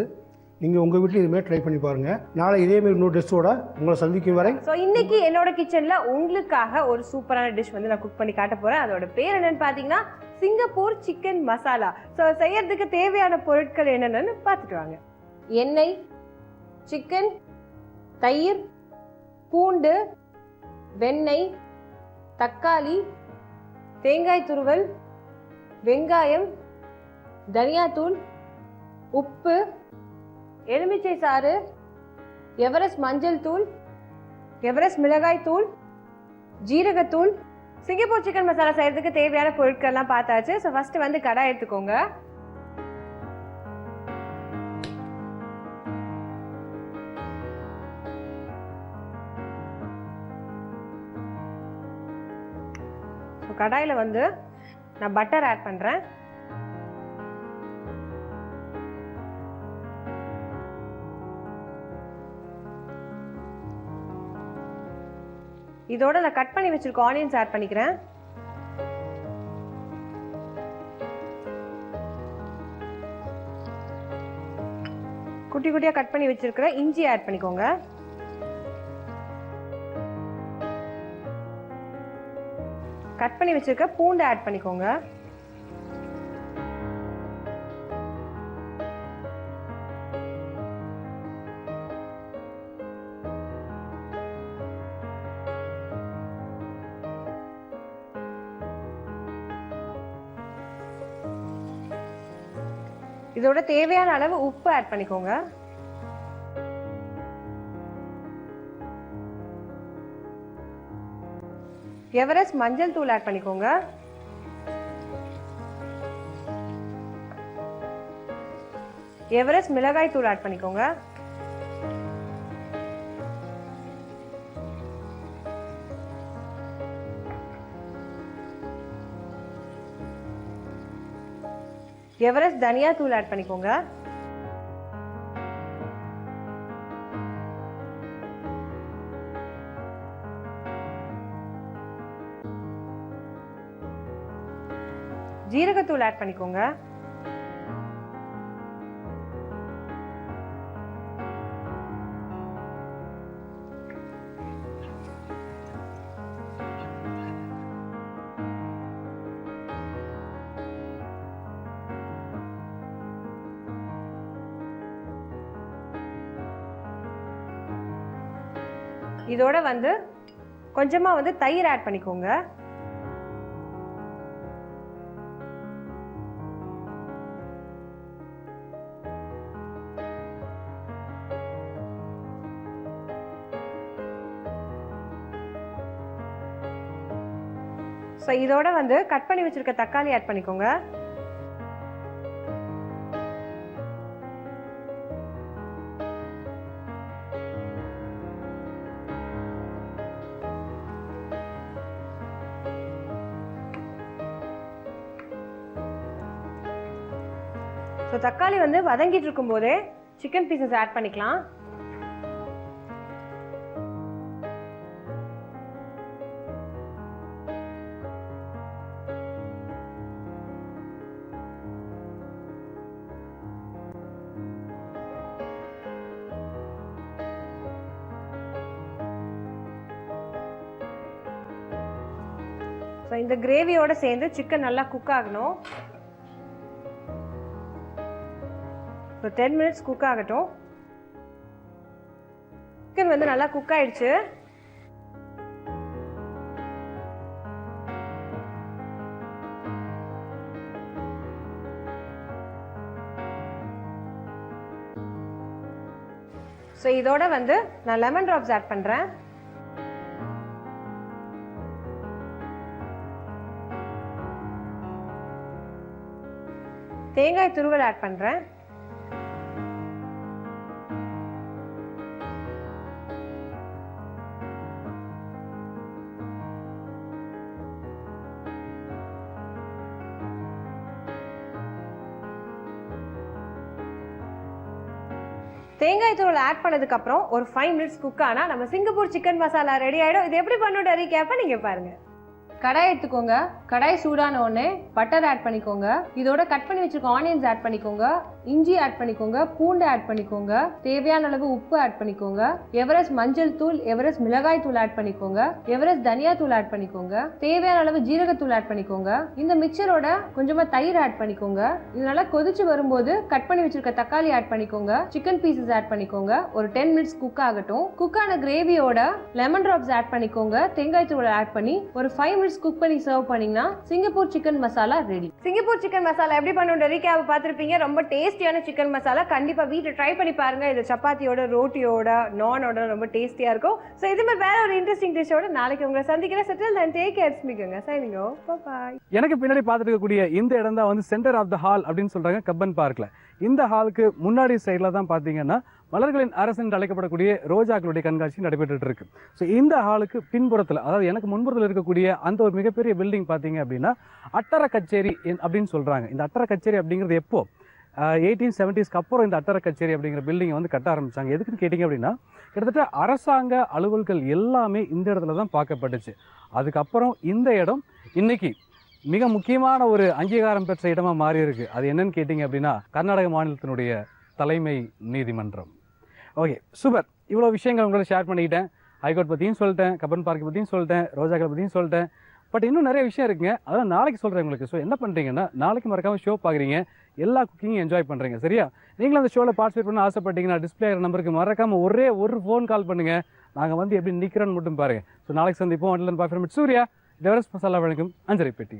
நீங்கள் உங்கள் வீட்டில் இதுமாதிரி ட்ரை பண்ணி பாருங்கள். நாளை இதேமாரி இன்னொரு டிஷ்ஷோட உங்களை சந்திக்கும் வரை. ஸோ இன்னைக்கு என்னோட கிச்சனில் உங்களுக்காக ஒரு சூப்பரான டிஷ் வந்து நான் குக் பண்ணி காட்ட போகிறேன். அதோட பேர் என்னன்னு பார்த்தீங்கன்னா சிங்கப்பூர் சிக்கன் மசாலா. ஸோ செய்யறதுக்கு தேவையான பொருட்கள் என்னென்னு பார்த்துட்டு வாங்க. எண்ணெய், சிக்கன், தயிர், பூண்டு, வெண்ணெய், தக்காளி, தேங்காய் துருவல், வெங்காயம், தனியாத்தூள், உப்பு, எலுமிச்சை சாறு, எவரெஸ்ட் மஞ்சள் தூள், எவரெஸ்ட் மிளகாய் தூள், ஜீரகத்தூள். சிங்கப்பூர் சிக்கன் மசாலா செய்யறதுக்கு தேவையான பொருட்கள்லாம் பார்த்தாச்சு. ஸோ ஃபர்ஸ்ட் வந்து கடாய் எடுத்துக்கோங்க. கடாயில் வந்து நான் பட்டர் ஆட் பண்ணுறேன். இதோட நான் கட் பண்ணி வச்சிருக்க ஆனியன்ஸ் ஆட் பண்ணிக்கிறேன். குட்டி குட்டியாக கட் பண்ணி வச்சிருக்கிற இஞ்சி ஆட் பண்ணிக்கோங்க. கட் பண்ணி வச்சிருக்க பூண்டு ஆட் பண்ணிக்கோங்க. இதோட தேவையான அளவு உப்பு ஆட் பண்ணிக்கோங்க. எவரெஸ்ட் மஞ்சள் தூள் ஆட் பண்ணிக்கோங்க. எவரெஸ்ட் மிளகாய் தூள் ஆட் பண்ணிக்கோங்க. எவரெஸ்ட் தனியா தூள் ஆட் பண்ணிக்கோங்க. ஜீரகத்தூள் ஆட் பண்ணிக்கோங்க. இதோட வந்து கொஞ்சமா வந்து தயிர் ஆட் பண்ணிக்கோங்க. ஸோ இதோட வந்து கட் பண்ணி வச்சிருக்க தக்காளி ஆட் பண்ணிக்கோங்க. ஸோ தக்காளி வந்து வதங்கிட்டு இருக்கும்போதே சிக்கன் பீசஸ் ஆட் பண்ணிக்கலாம். ஸோ இந்த கிரேவியோட சேர்ந்து சிக்கன் நல்லா குக் ஆகணும். ஒரு 10 மினிட்ஸ் குக் ஆகட்டும். சிக்கன் வந்து நல்லா குக் ஆயிடுச்சு. ஸோ இதோட வந்து நான் லெமன் ட்ராப்ஸ் ஆட் பண்ணுறேன். தேங்காய் துருவல் ஆட் பண்ணுறேன். தேங்காய் தூள் ஆட் பண்ணதுக்கு அப்புறம் ஒரு 5 மினிட்ஸ் குக் ஆனா நம்ம சிங்கப்பூர் சிக்கன் மசாலா ரெடி ஆயிடும். இது எப்படி பண்ணணும் ரீகேப்பா நீங்க பாருங்க. கடாய் எடுத்துக்கோங்க. கடாய் சூடான உடனே பட்டர் ஆட் பண்ணிக்கோங்க. இதோட கட் பண்ணி வச்சிருக்க ஆனியன்ஸ் ஆட் பண்ணிக்கோங்க. இஞ்சி ஆட் பண்ணிக்கோங்க. பூண்டு ஆட் பண்ணிக்கோங்க. தேவையான அளவு உப்பு ஆட் பண்ணிக்கோங்க. எவரெஸ்ட் மஞ்சள் தூள், எவரெஸ்ட் மிளகாய் தூள் ஆட் பண்ணிக்கோங்க. எவரெஸ்ட் தனியா தூள் ஆட் பண்ணிக்கோங்க. தேவையான அளவு ஜீரகத்தூள் ஆட் பண்ணிக்கோங்க. இந்த மிக்சரோட கொஞ்சமா தயிர் ஆட் பண்ணிக்கோங்க. இது நல்லா கொதிச்சு வரும்போது கட் பண்ணி வச்சிருக்க தக்காளி ஆட் பண்ணிக்கோங்க. சிக்கன் பீசஸ் ஆட் பண்ணிக்கோங்க. ஒரு 10 மினிட்ஸ் குக் ஆகட்டும். குக் ஆன கிரேவியோட லெமன் ட்ராப்ஸ் ஆட் பண்ணிக்கோங்க. தேங்காய் தூள் ஆட் பண்ணி ஒரு 5 மினிட்ஸ் குக் பண்ணி சர்வ் பண்ணீங்கன்னா Singapore chicken masala ready. Singapore chicken masala எப்படி பண்ணணும் ரீகேப் பார்த்திருப்பீங்க. ரொம்ப டேஸ்டியான சிக்கன் மசாலா. கண்டிப்பா வீட்டில் ட்ரை பண்ணி பாருங்க. இது சப்பாத்தியோட, ரோட்டியோட, நானோட ரொம்ப டேஸ்டியா இருக்கும். ஸோ இது மாதிரி வேற ஒரு இன்ட்ரெஸ்டிங் டிஷ்ஷோட நாளைக்கு உங்களை சந்திக்கிறேன். செட்டில் நான் டேக் கேர் ஸ்மிக்குங்க. Signing off. பை. எனக்கு பின்னாடி பார்த்துட்டு இருக்கக்கூடிய இந்த இடம் தான் வந்து சென்டர் ஆஃப் த ஹால் அப்படின்னு சொல்றாங்க கப்பன் பார்க்ல. இந்த ஹாலுக்கு முன்னாடி சைடில் தான் பார்த்தீங்கன்னா மலர்களின் அரசு என்று அழைக்கப்படக்கூடிய ரோஜாக்களுடைய கண்காட்சி நடைபெற்று இருக்கு. ஸோ இந்த ஹாலுக்கு பின்புறத்தில், அதாவது எனக்கு முன்புறத்தில் இருக்கக்கூடிய அந்த ஒரு மிகப்பெரிய பில்டிங் பார்த்தீங்க அப்படின்னா அட்டர கச்சேரி அப்படின்னு சொல்றாங்க. இந்த அட்டர கச்சேரி அப்படிங்கிறது எப்போ 1870s அப்புறம் இந்த அட்டர கச்சேரி அப்படிங்கிற பில்டிங்கை வந்து கட்ட ஆரம்பிச்சாங்க. எதுக்குன்னு கேட்டிங்க அப்படின்னா கிட்டத்தட்ட அரசாங்க அலுவல்கள் எல்லாமே இந்த இடத்துல தான் பார்க்கப்பட்டுச்சு. அதுக்கப்புறம் இந்த இடம் இன்னைக்கு மிக முக்கியமான ஒரு அங்கீகாரம் பெற்ற இடமா மாறி இருக்கு. அது என்னன்னு கேட்டிங்க அப்படின்னா கர்நாடக மாநிலத்தினுடைய தலைமை நீதிமன்றம். Okay, super. இவ்வளோ விஷயங்கள் உங்களை ஷேர் பண்ணிக்கிட்டேன். ஹைகோர்ட் பற்றியும் சொல்லிட்டேன், கப்பன் பார்க் பற்றியும் சொல்லிட்டேன், ரோஜாக்களை பற்றியும் சொல்லிட்டேன். பட் இன்னும் நிறைய விஷயம் இருக்குங்க. அதெல்லாம் நாளைக்கு சொல்கிறேன் உங்களுக்கு. ஸோ என்ன பண்ணுறீங்கன்னா நாளைக்கு மறக்காமல் ஷோ பார்க்குறீங்க, எல்லா குக்கிங்கும் என்ஜாய் பண்ணுறீங்க. சரியா? நீங்களும் அந்த ஷோவில் பார்ட்டிசிபேட் பண்ண ஆசைப்பட்டீங்கன்னா டிஸ்பிளே நம்பருக்கு மறக்காமல் ஒரே ஒரு ஃபோன் கால் பண்ணுங்கள். நாங்கள் வந்து எப்படி நிற்கிறோன்னு மட்டும் பாருங்கள். ஸோ நாளைக்கு சந்திப்போம். And bye from Surya, Everest masala வழங்கும் அஞ்சரை பெட்டி.